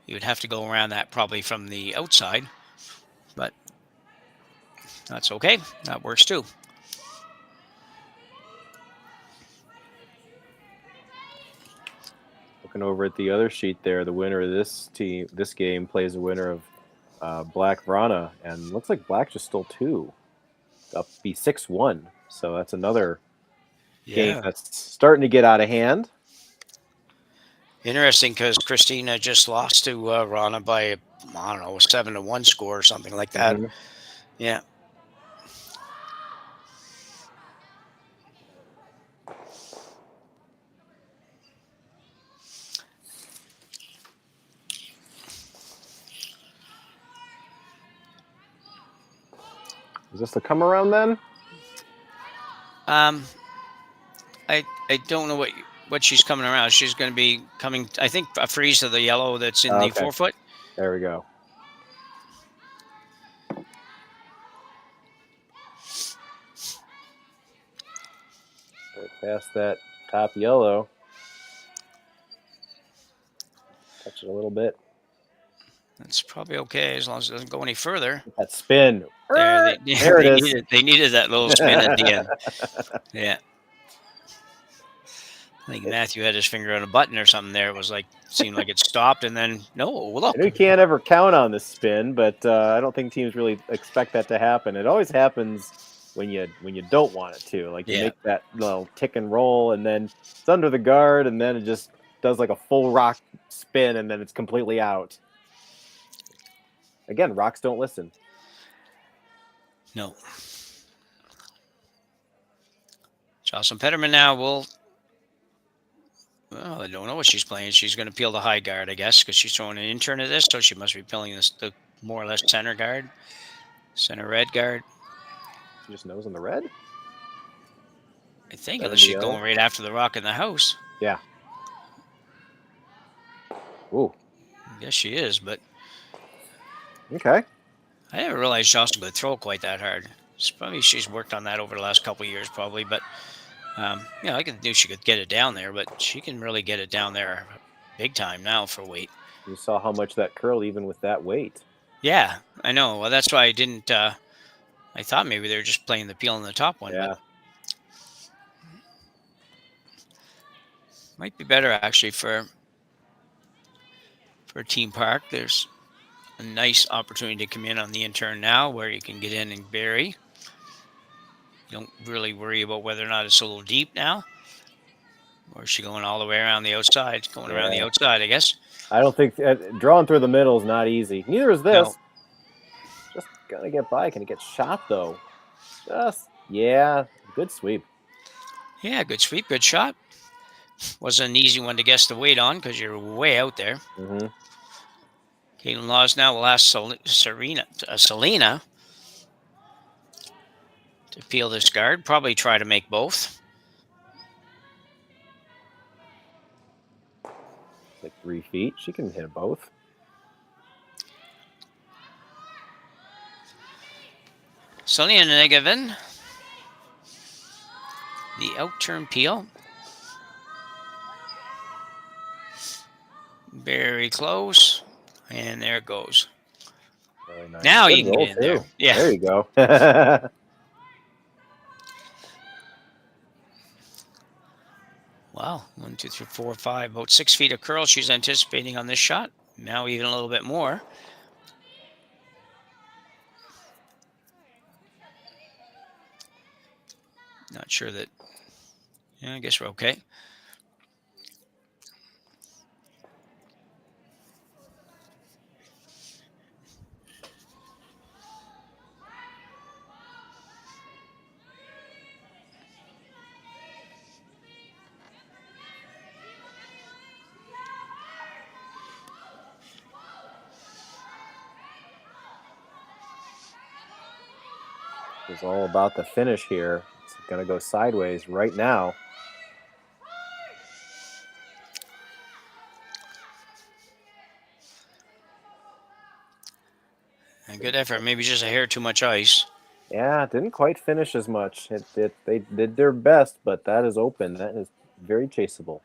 You would have to go around that probably from the outside, but that's okay. That works too. Looking over at the other sheet there, the winner of this game plays the winner of Black Vrana, and looks like Black just stole 2. Up be 6-1. So that's another game Yeah. that's starting to get out of hand. Interesting, because Christina just lost to Rana by, I don't know, a 7-1 score or something like that. Mhm. Yeah. Is this the come around then? I don't know what she's coming around. She's going to be coming, I think, a freeze to the yellow that's in the Okay. forefoot. There we go. Right past that top yellow. Touch it a little bit. That's probably okay as long as it doesn't go any further. That spin. There, There it is. They needed that little spin at the end. Yeah. I think Matthew had his finger on a button or something there. It was like, seemed like it stopped, and then, no, look. I know you can't ever count on the spin, but I don't think teams really expect that to happen. It always happens when you don't want it to. Like, you Yeah. make that little tick and roll, and then it's under the guard, and then it just does like a full rock spin, and then it's completely out. Again, rocks don't listen. No. Jocelyn Petterman now will. Well, I don't know what she's playing. She's going to peel the high guard, I guess, because she's throwing an intern at this, so she must be peeling this the more or less center guard, center red guard. She just knows on the red. I think, unless she's going right after the rock in the house. Yeah. Ooh. I guess she is, but Okay. I didn't realize Jocelyn could throw quite that hard. She's worked on that over the last couple of years, probably, but. I knew she could get it down there, but she can really get it down there big time now for weight. You saw how much that curl even with that weight. Yeah, I know. Well, that's why I didn't. I thought maybe they were just playing the peel on the top one. Yeah. But might be better actually for Team Park. There's a nice opportunity to come in on the intern now, where you can get in and bury. You don't really worry about whether or not it's a little deep now. Or is she going all the way around the outside? Going around the outside, I guess. I don't think drawing through the middle is not easy. Neither is this. No. Just gotta get by. Can it get shot though? Yeah, good sweep. Yeah, good sweep, good shot. Wasn't an easy one to guess the weight on because you're way out there. Mm-hmm. Kaitlyn Laws now will ask Selena to peel this guard. Probably try to make both. Like 3 feet. She can hit both. Selena Negavan. The out-turn peel. Very close. And there it goes. Really nice. Now Good you can roll, get in there. too. Yeah. There you go. Wow. 1, 2, 3, 4, 5. About 6 feet of curl she's anticipating on this shot. Now even a little bit more. Not sure that. Yeah, I guess we're okay. It's all about the finish here. It's going to go sideways right now. A good effort. Maybe just a hair too much ice. Yeah, didn't quite finish as much. They did their best, but that is open. That is very chaseable.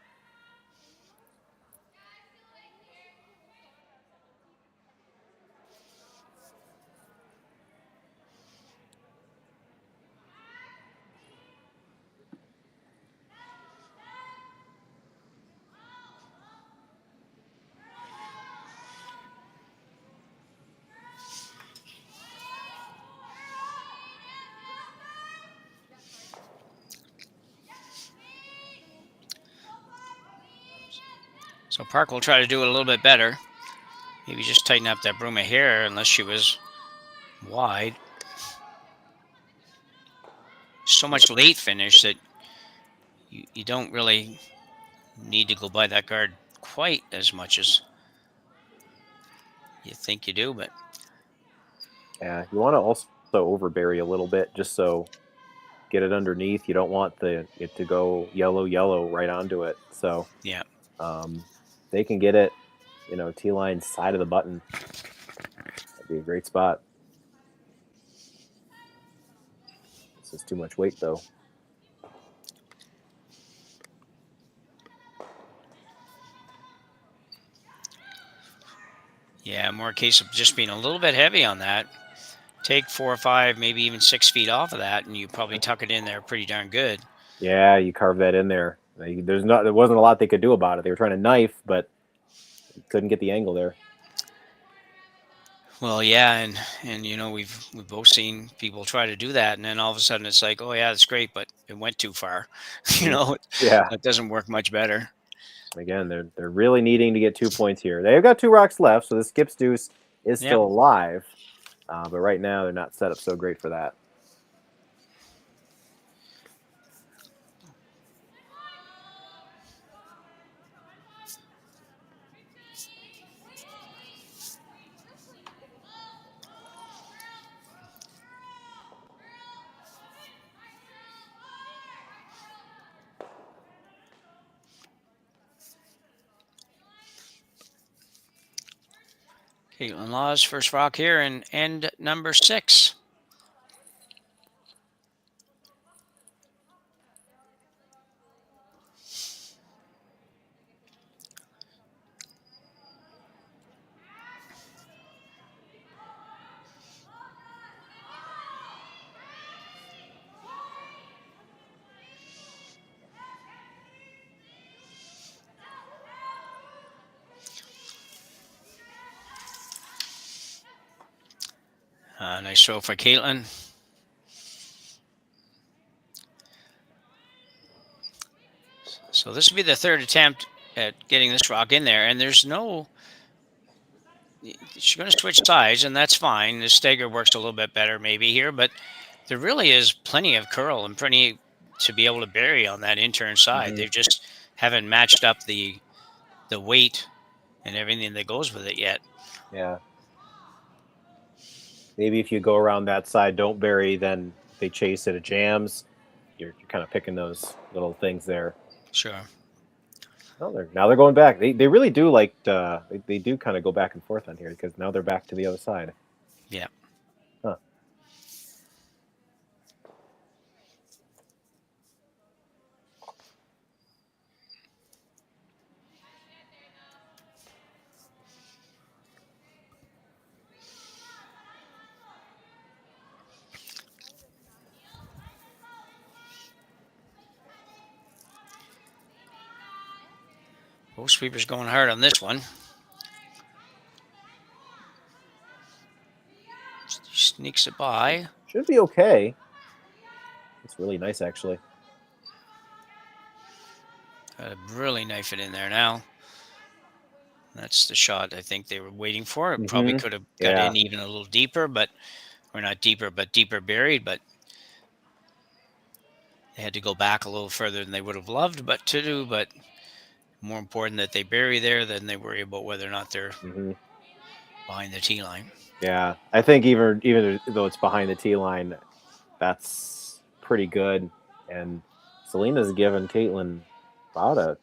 So Park will try to do it a little bit better. Maybe just tighten up that broom of hair unless she was wide. So much late finish that you don't really need to go by that guard quite as much as you think you do, but Yeah, you want to also overbury a little bit just so get it underneath. You don't want it to go yellow right onto it. So yeah, they can get it, T-line side of the button. That'd be a great spot. This is too much weight though. yeah, more a case of just being a little bit heavy on that. Take 4 or 5, maybe even 6 feet off of that, and you probably tuck it in there pretty darn good. Yeah, you carve that in there. There wasn't a lot they could do about it. They were trying to knife, but couldn't get the angle there. Well, yeah, and we've both seen people try to do that, and then all of a sudden it's like, oh yeah, that's great, but it went too far. Yeah, it doesn't work much better. Again, they're really needing to get 2 points here. They've got 2 rocks left, so the skip's deuce is still alive. But right now, they're not set up so great for that. Kaitlyn Law's first rock here in end number 6. Nice throw for Kaitlyn. So this will be the third attempt at getting this rock in there, and there's no... She's going to switch sides, and that's fine. The stagger works a little bit better maybe here, but there really is plenty of curl and plenty to be able to bury on that intern side. Mm-hmm. They just haven't matched up the weight and everything that goes with it yet. Yeah. Maybe if you go around that side, don't bury, then they chase it, it jams. You're kind of picking those little things there. Sure. Well, now they're going back. They really do they do kind of go back and forth on here because now they're back to the other side. Yeah. Huh. Both sweepers going hard on this one. Sneaks it by. Should be okay. It's really nice, actually. Really knife it in there now. That's the shot I think they were waiting for. It probably could have got in even a little deeper, or not deeper, but deeper buried, but they had to go back a little further than they would have loved, but more important that they bury there than they worry about whether or not they're behind the tee line. Yeah, I think even though it's behind the tee line, that's pretty good. And Selena's given Kaitlyn about a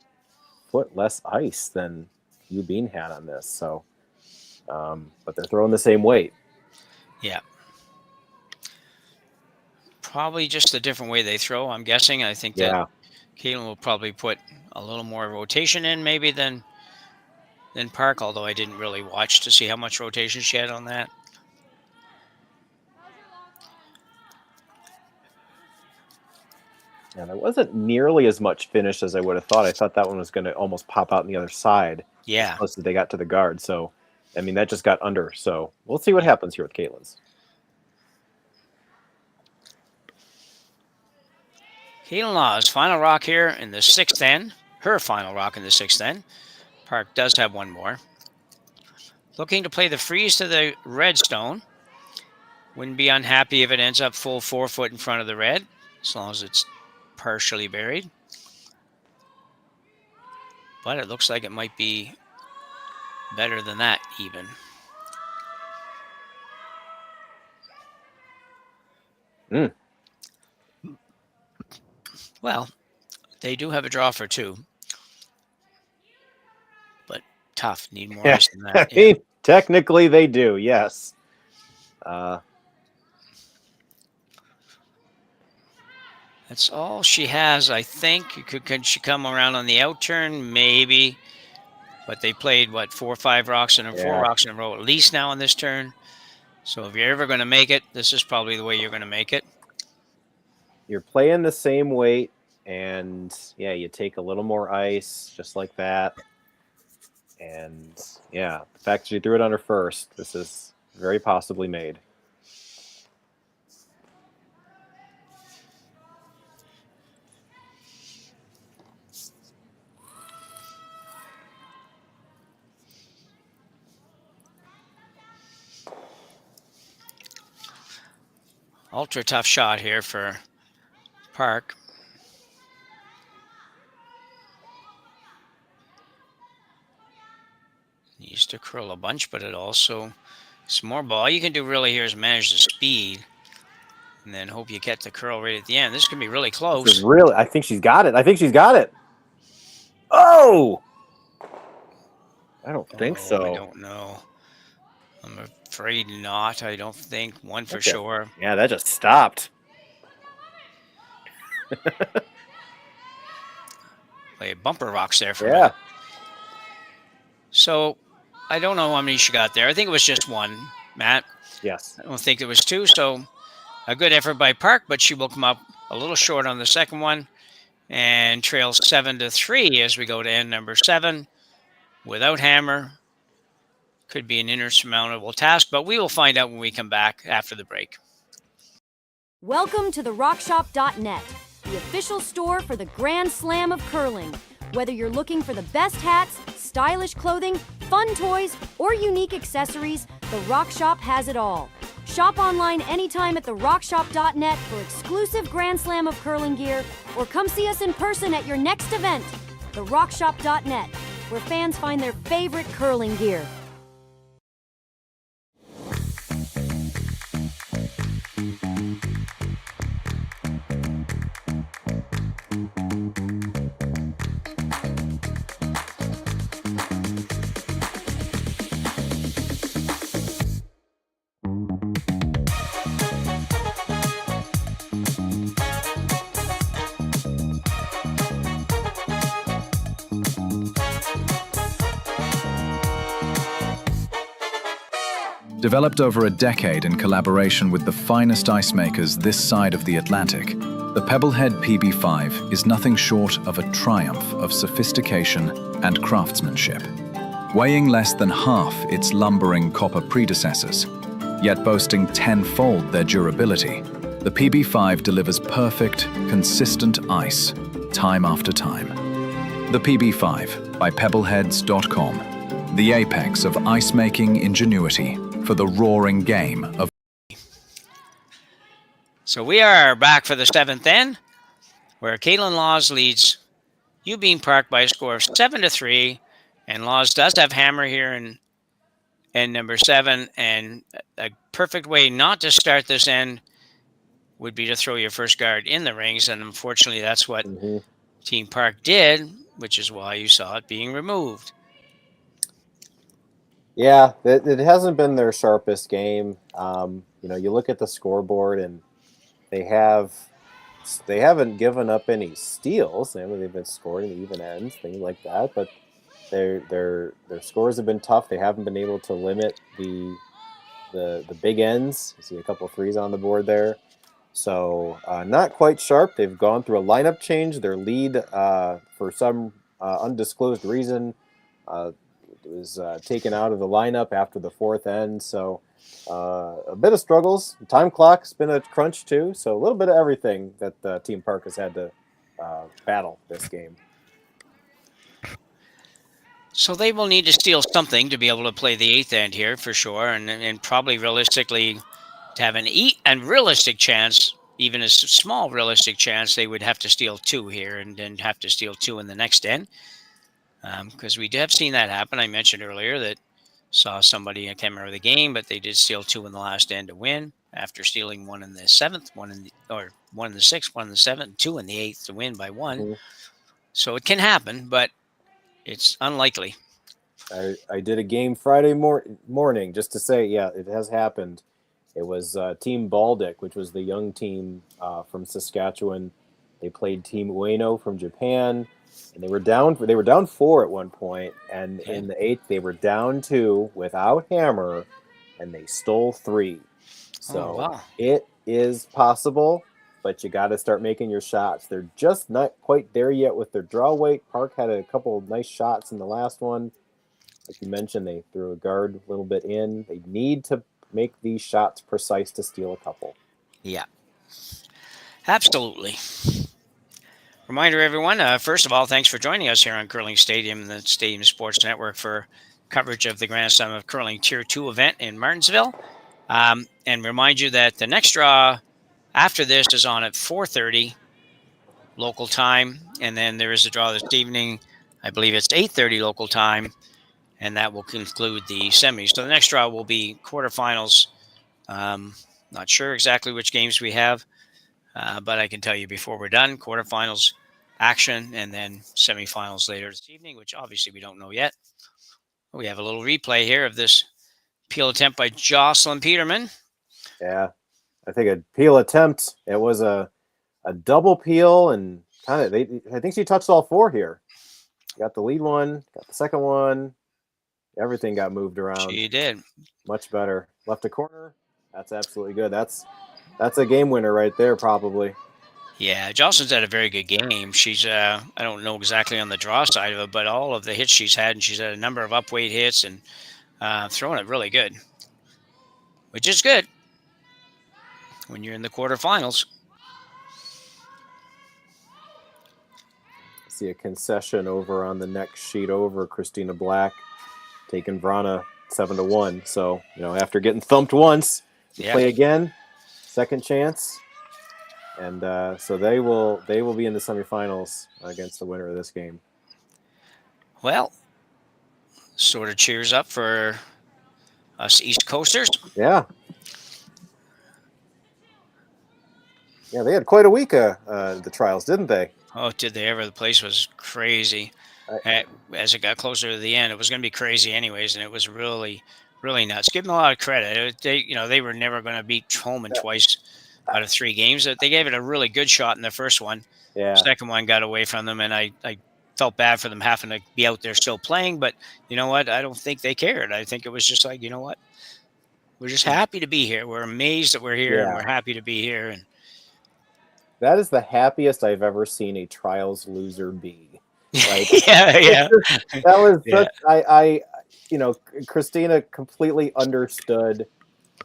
foot less ice than Youbeen had on this. So, but they're throwing the same weight. Yeah. Probably just a different way they throw, I'm guessing. I think that Kaitlyn will probably put a little more rotation in maybe than Park, although I didn't really watch to see how much rotation she had on that. Yeah, there wasn't nearly as much finish as I would have thought. I thought that one was going to almost pop out on the other side. Yeah. As close as they got to the guard. So, I mean, that just got under. So we'll see what happens here with Kaitlyn's. Kaitlyn Law's final rock here in the 6th end. Her final rock in the 6th end. Park does have one more. Looking to play the freeze to the red stone. Wouldn't be unhappy if it ends up full 4 foot in front of the red, as long as it's partially buried. But it looks like it might be better than that even. Well, they do have a draw for 2. But tough. Need more ice than that. I mean, technically they do, yes. That's all she has, I think. Could she come around on the outturn? Maybe. But they played, what, 4 or 5 rocks in a 4 rocks in a row at least now on this turn. So if you're ever going to make it, this is probably the way you're going to make it. You're playing the same weight, and yeah, you take a little more ice, just like that. And yeah, the fact that she threw it on her first, this is very possibly made. Ultra tough shot here for Park. Needs to curl a bunch, but it also some more ball. All you can do really here is manage the speed and then hope you get the curl right at the end. This can be really close. Really, I think she's got it. I think she's got it. Oh! I don't think so. I don't know. I'm afraid not. I don't think. One for sure. Yeah, that just stopped. Play bumper rocks there for me. So I don't know how many she got there. I think it was just 1, Matt. Yes. I don't think it was 2. So a good effort by Park, but she will come up a little short on the second one and trails 7-3 as we go to end number 7 without hammer. Could be an insurmountable task, but we will find out when we come back after the break. Welcome to the RockShop.net, the official store for the Grand Slam of curling. Whether you're looking for the best hats, stylish clothing, fun toys, or unique accessories, the Rock Shop has it all. Shop online anytime at therockshop.net for exclusive Grand Slam of curling gear, or come see us in person at your next event. Therockshop.net, where fans find their favorite curling gear. Developed over a decade in collaboration with the finest ice makers this side of the Atlantic, the Pebblehead PB5 is nothing short of a triumph of sophistication and craftsmanship. Weighing less than half its lumbering copper predecessors, yet boasting tenfold their durability, the PB5 delivers perfect, consistent ice, time after time. The PB5 by Pebbleheads.com, the apex of ice-making ingenuity for the roaring game of... So we are back for the 7th end, where Kaitlyn Laws leads Youbeen Park by a score of 7-3, and Laws does have hammer here in end number 7, and a perfect way not to start this end would be to throw your first guard in the rings, and unfortunately that's what Team Park did, which is why you saw it being removed. Yeah, it hasn't been their sharpest game. You know, you look at the scoreboard, and they haven't given up any steals. I mean, they've been scoring even ends, things like that. But their scores have been tough. They haven't been able to limit the big ends. You see a couple of threes on the board there. So not quite sharp. They've gone through a lineup change. Their lead, for some undisclosed reason, was taken out of the lineup after the 4th end. So a bit of struggles. Time clock's been a crunch too. So a little bit of everything that Team Park has had to battle this game. So they will need to steal something to be able to play the eighth end here for sure, and probably realistically to have an realistic chance, even a small realistic chance, they would have to steal two here and then have to steal two in the next end. Because we have seen that happen. I mentioned earlier that saw somebody, I can't remember the game, but they did steal two in the last end to win after stealing one in the seventh, one in the sixth, one in the seventh, two in the eighth to win by one. Mm-hmm. So it can happen, but it's unlikely. I did a game Friday morning just to say, yeah, it has happened. It was Team Baltic, which was the young team from Saskatchewan. They played Team Ueno from Japan, and they were down 4 at one point, and in the eighth they were down 2 without hammer, and they stole 3. So wow. It is possible, but you got to start making your shots. They're just not quite there yet with their draw weight. Park had a couple of nice shots in the last one. Like you mentioned, they threw a guard a little bit in. They need to make these shots precise to steal a couple. Yeah, absolutely. Reminder, everyone, first of all, thanks for joining us here on Curling Stadium and the Stadium Sports Network for coverage of the Grand Slam of Curling Tier 2 event in Martensville. And remind you that the next draw after this is on at 4:30 local time. And then there is a draw this evening. I believe it's 8:30 local time. And that will conclude the semis. So the next draw will be quarterfinals. Not sure exactly which games we have, but I can tell you before we're done, quarterfinals action and then semifinals later this evening, which obviously we don't know yet. We have a little replay here of this peel attempt by Jocelyn Peterman. Yeah, I think a peel attempt. It was a double peel, and I think she touched all 4 here. Got the lead one, got the second one. Everything got moved around. She did. Much better. Left a corner. That's absolutely good. That's a game winner right there, probably. Yeah, Jocelyn's had a very good game. She's, I don't know exactly on the draw side of it, but all of the hits she's had, and she's had a number of upweight hits and throwing it really good, which is good when you're in the quarterfinals. See a concession over on the next sheet over. Christina Black taking Vrana 7-1. So, after getting thumped once, you play again, second chance. And so they will be in the semifinals against the winner of this game. Well, sort of cheers up for us East Coasters. Yeah. Yeah, they had quite a week, the trials, didn't they? Oh, did they ever? The place was crazy. As it got closer to the end, it was going to be crazy anyways, and it was really, really nuts. Give them a lot of credit. They were never going to beat Holman twice out of 3 games. They gave it a really good shot in the first one. Yeah. Second one got away from them, and I felt bad for them having to be out there still playing. But you know what? I don't think they cared. I think it was just like, you know what? We're just happy to be here. We're amazed that we're here, and we're happy to be here. And that is the happiest I've ever seen a trials loser be. Like, yeah. That was such, Christina completely understood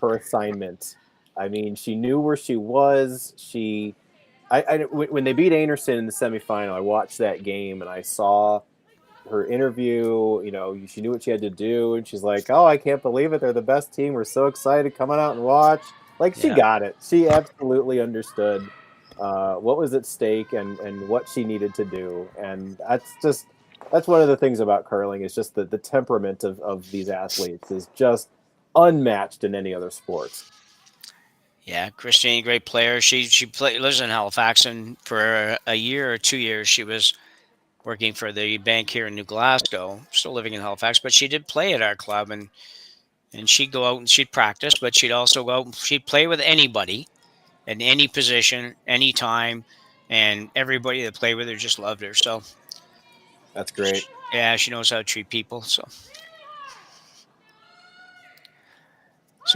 her assignment. I mean, she knew where she was. When they beat Anderson in the semifinal, I watched that game and I saw her interview. She knew what she had to do, and she's like, "Oh, I can't believe it! They're the best team. We're so excited. Come on out and watch." Like, she got it. She absolutely understood what was at stake and what she needed to do. And that's one of the things about curling is just the temperament of these athletes is just unmatched in any other sports. Yeah, Christine, great player. She lives in Halifax, and for a year or 2 years, she was working for the bank here in New Glasgow, still living in Halifax, but she did play at our club, and she'd go out and she'd practice, but she'd also go out and she'd play with anybody in any position, anytime, and everybody that played with her just loved her. So that's great. She knows how to treat people. So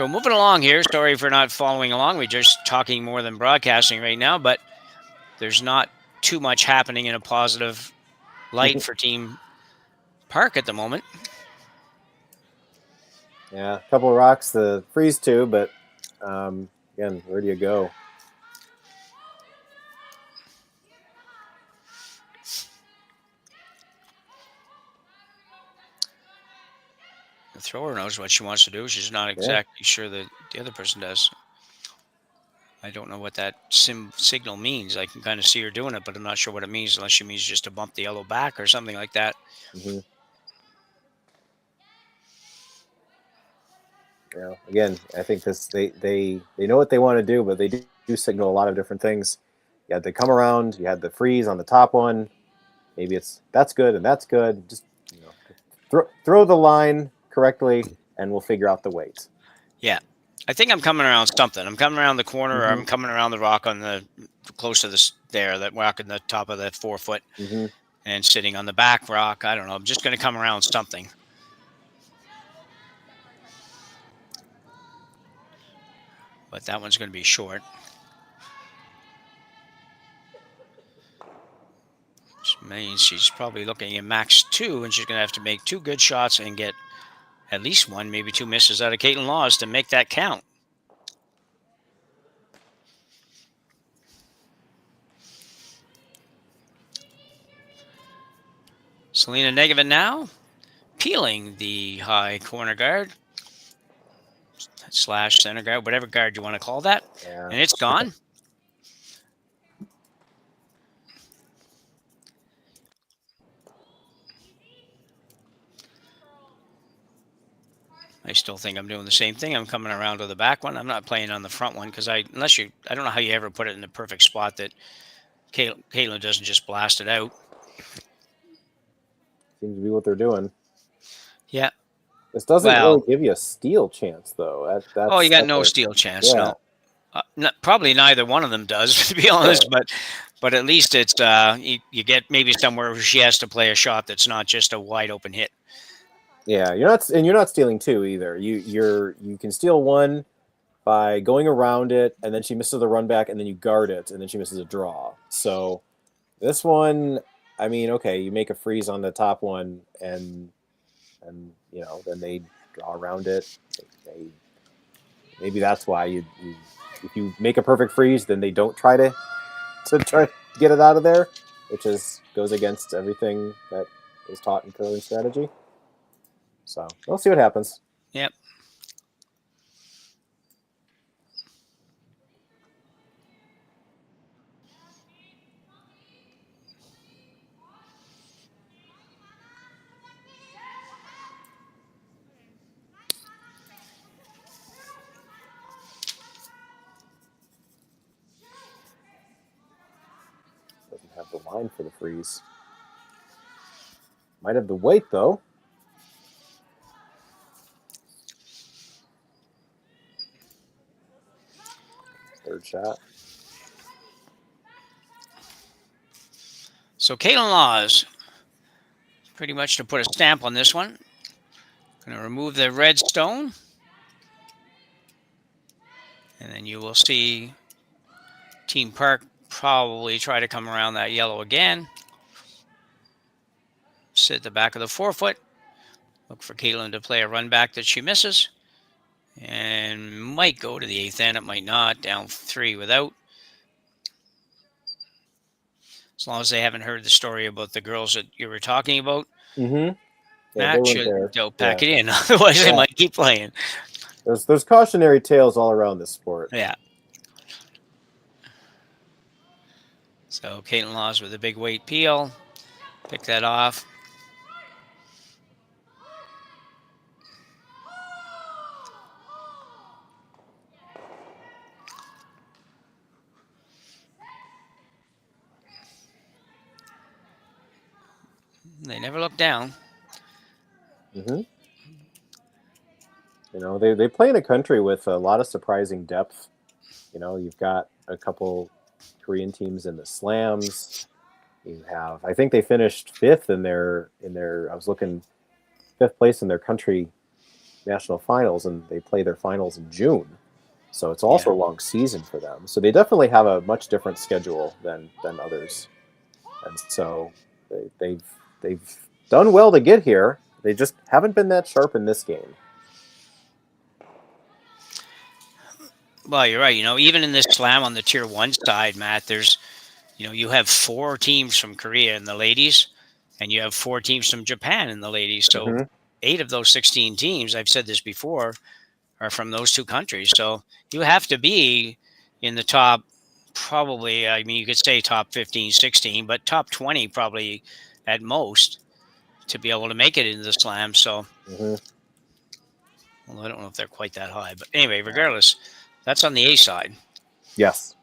moving along here, sorry for not following along. We're just talking more than broadcasting right now, but there's not too much happening in a positive light for Team Park at the moment. Yeah, a couple of rocks to freeze to, but again, where do you go? The thrower knows what she wants to do. She's not exactly sure that the other person does. I don't know what that signal means. I can kind of see her doing it, but I'm not sure what it means unless she means just to bump the yellow back or something like that. Yeah. Again, I think they know what they want to do, but they do signal a lot of different things. You had to come around. You had the freeze on the top one. Maybe that's good and that's good. Just throw the line correctly, and we'll figure out the weight. Yeah. I think I'm coming around something. I'm coming around the corner, or I'm coming around the rock on the close to this that rock in the top of that 4 foot, and sitting on the back rock. I don't know. I'm just going to come around something. But that one's going to be short. Which means she's probably looking at max 2, and she's going to have to make 2 good shots and get at least 1, maybe 2 misses out of Kaitlyn Laws to make that count. Selena Negevin now peeling the high corner guard / center guard, whatever guard you want to call that. And it's gone. I still think I'm doing the same thing. I'm coming around to the back one. I'm not playing on the front one because I don't know how you ever put it in the perfect spot that Kaitlyn doesn't just blast it out. Seems to be what they're doing. Yeah. This doesn't really give you a steal chance, thoh. You got no steal chance. Yeah. No. Probably neither one of them does, to be honest. But at least it's you get maybe somewhere where she has to play a shot that's not just a wide open hit. Yeah, you're not stealing 2 either. You can steal 1 by going around it, and then she misses the run back, and then you guard it, and then she misses a draw. So this one, I mean, okay, you make a freeze on the top one, and then they draw around it. Maybe that's why if you make a perfect freeze, then they don't try to get it out of there, which goes against everything that is taught in curling strategy. So we'll see what happens. Yep. Doesn't have the line for the freeze. Might have the weight, though. Third shot. So Kaitlyn Laws, pretty much to put a stamp on this one. Going to remove the red stone. And then you will see Team Park probably try to come around that yellow again. Sit at the back of the 4 foot. Look for Kaitlyn to play a run back that she misses. And might go to the 8th end. It might not. Down 3 without. As long as they haven't heard the story about the girls that you were talking about. Yeah, Matt should pack it in. Otherwise, they might keep playing. There's cautionary tales all around this sport. Yeah. So Kaitlyn Laws with a big weight peel. Pick that off. They never look down. They play in a country with a lot of surprising depth. You've got a couple Korean teams in the slams. You have, I think they finished 5th in their. I was looking 5th place in their country national finals, and they play their finals in June. So it's also a long season for them. So they definitely have a much different schedule than others, and so they've done well to get here. They just haven't been that sharp in this game. Well, you're right. Even in this slam on the tier 1 side, Matt, there's, you have 4 teams from Korea in the ladies, and you have 4 teams from Japan in the ladies. So 8 of those 16 teams, I've said this before, are from those two countries. So you have to be in the top, probably, I mean, you could say top 15, 16, but top 20 probably at most to be able to make it into the slam. So, well, I don't know if they're quite that high. But anyway, regardless, that's on the A side. Yes.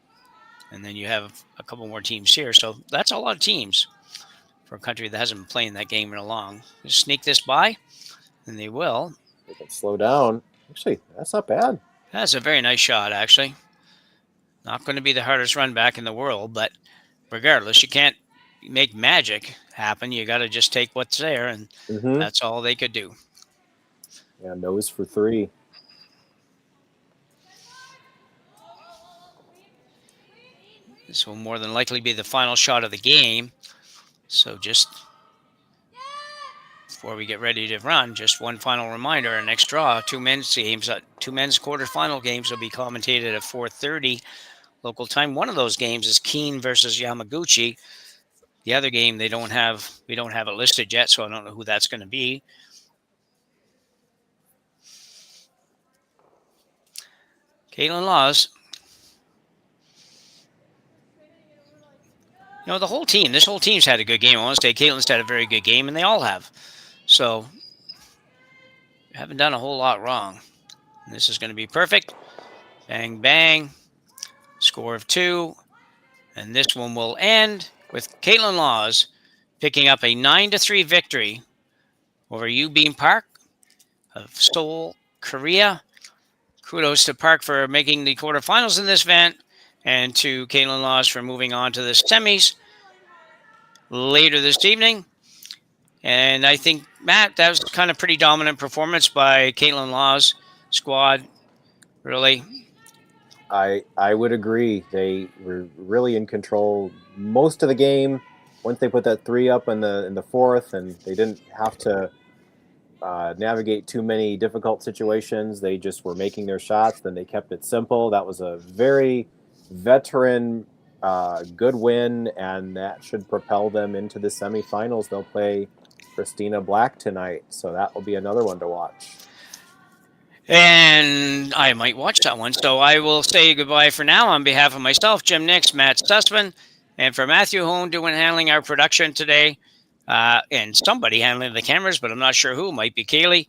And then you have a couple more teams here. So that's a lot of teams for a country that hasn't been playing that game in a long. Just sneak this by, and they will. They can slow down. Actually, that's not bad. That's a very nice shot, actually. Not going to be the hardest run back in the world, but regardless, you can't make magic happen. You got to just take what's there, and that's all they could do. Yeah, nose for 3. This will more than likely be the final shot of the game. So just before we get ready to run, just one final reminder: our next draw, 2 men's games, 2 men's quarterfinal games will be commentated at 4:30 local time. One of those games is Keene versus Yamaguchi. The other game we don't have it listed yet, so I don't know who that's going to be. Kaitlyn Laws. You know, this whole team's had a good game. I want to say Kaitlyn's had a very good game, and they all have. So, haven't done a whole lot wrong. And this is going to be perfect. Bang, bang. Score of 2. And this one will end with Kaitlyn Laws picking up a 9-3 victory over Youbeen Park of Seoul, Korea. Kudos to Park for making the quarterfinals in this event, and to Kaitlyn Laws for moving on to the semis later this evening. And I think, Matt, that was kind of pretty dominant performance by Kaitlyn Laws' squad, really. I would agree. They were really in control most of the game. Once they put that 3 up in the fourth, and they didn't have to navigate too many difficult situations. They just were making their shots. Then they kept it simple. That was a very veteran, good win, and that should propel them into the semifinals. They'll play Christina Black tonight, so that will be another one to watch. And I might watch that one. So I will say goodbye for now on behalf of myself, Jim Nix, Matt Sussman, and for Matthew Hone handling our production today, and somebody handling the cameras, but I'm not sure who. Might be Kaylee.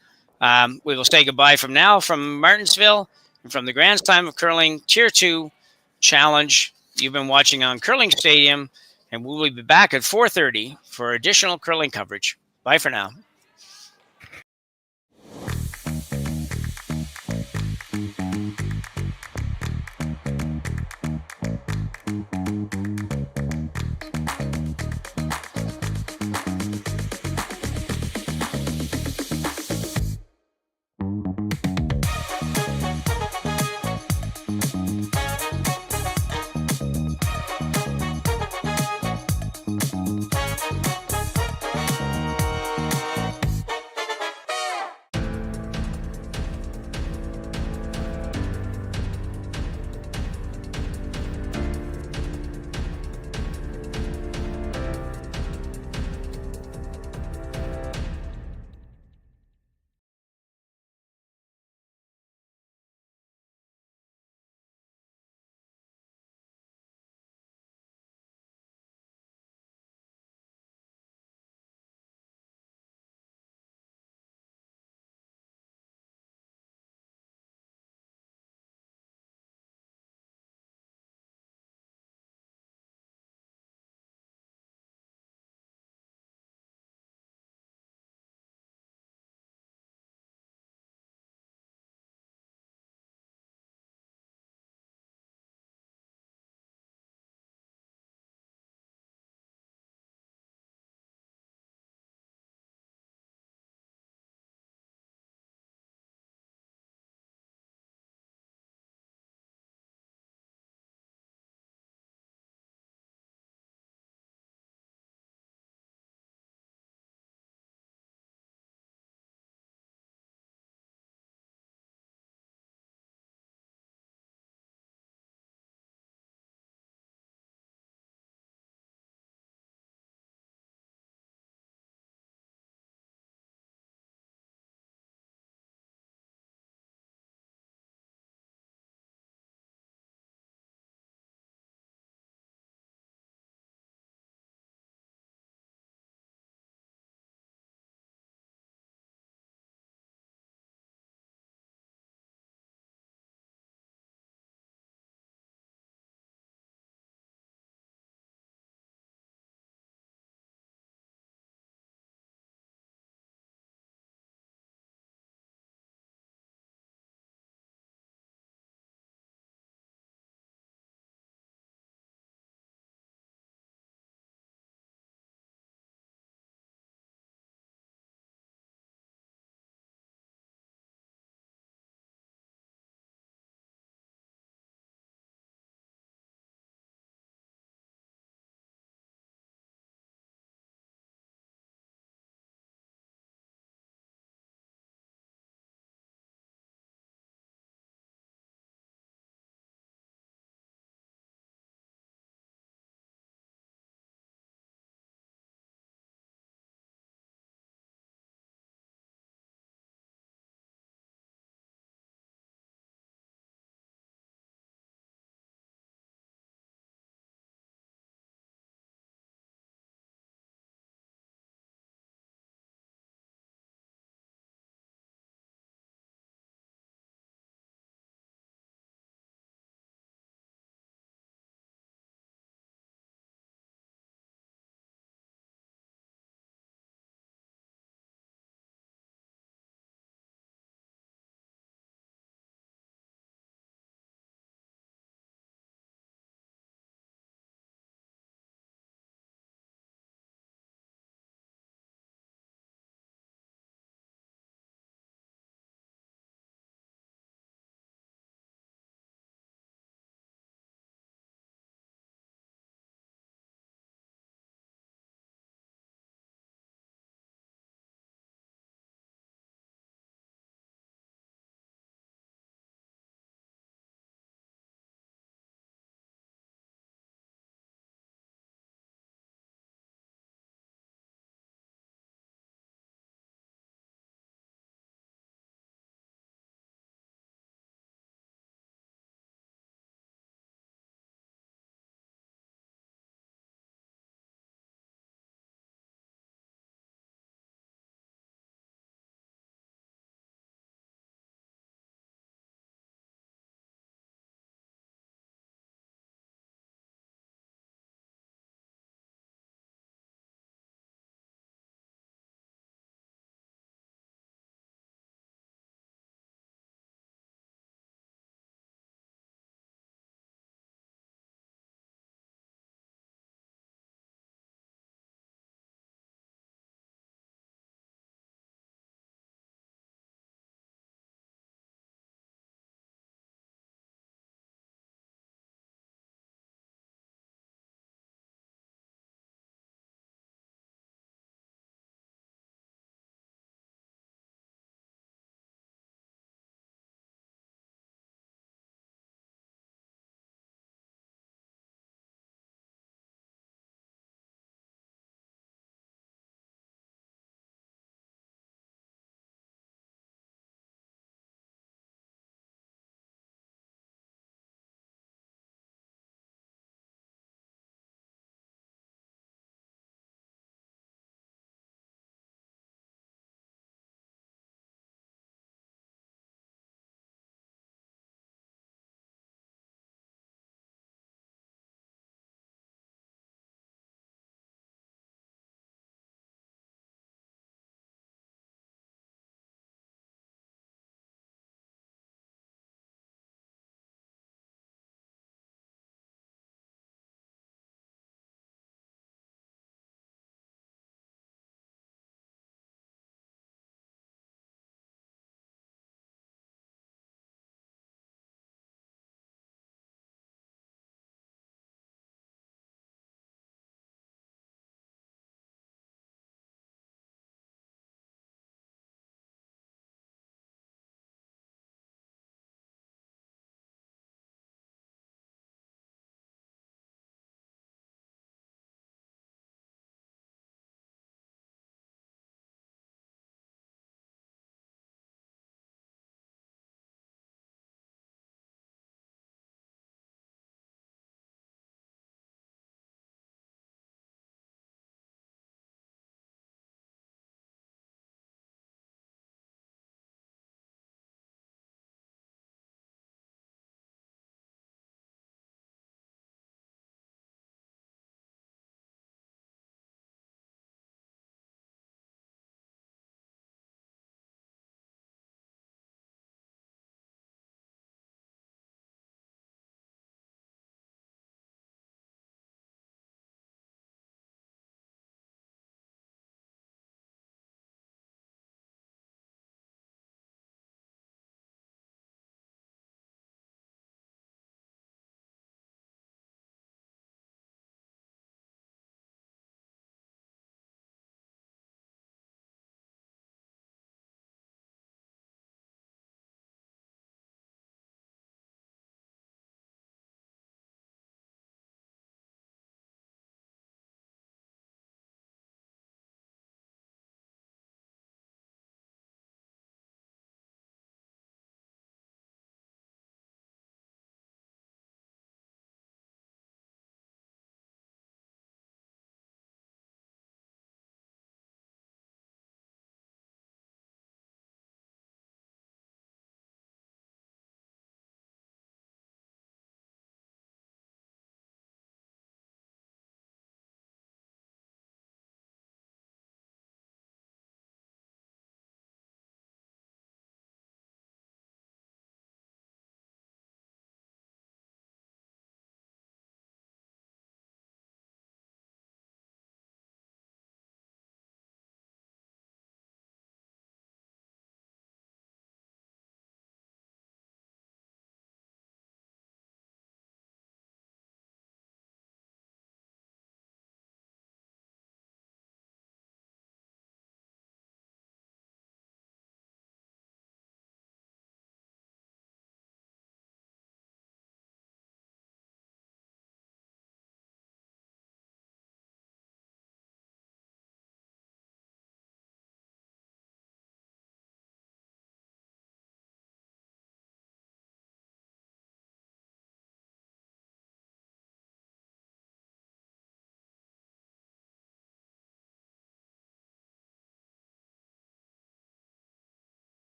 We will say goodbye from now from Martensville and from the Grand Slam of Curling Tier 2 Challenge you've been watching on Curling Stadium, and we will be back at 4:30 for additional curling coverage. Bye for now.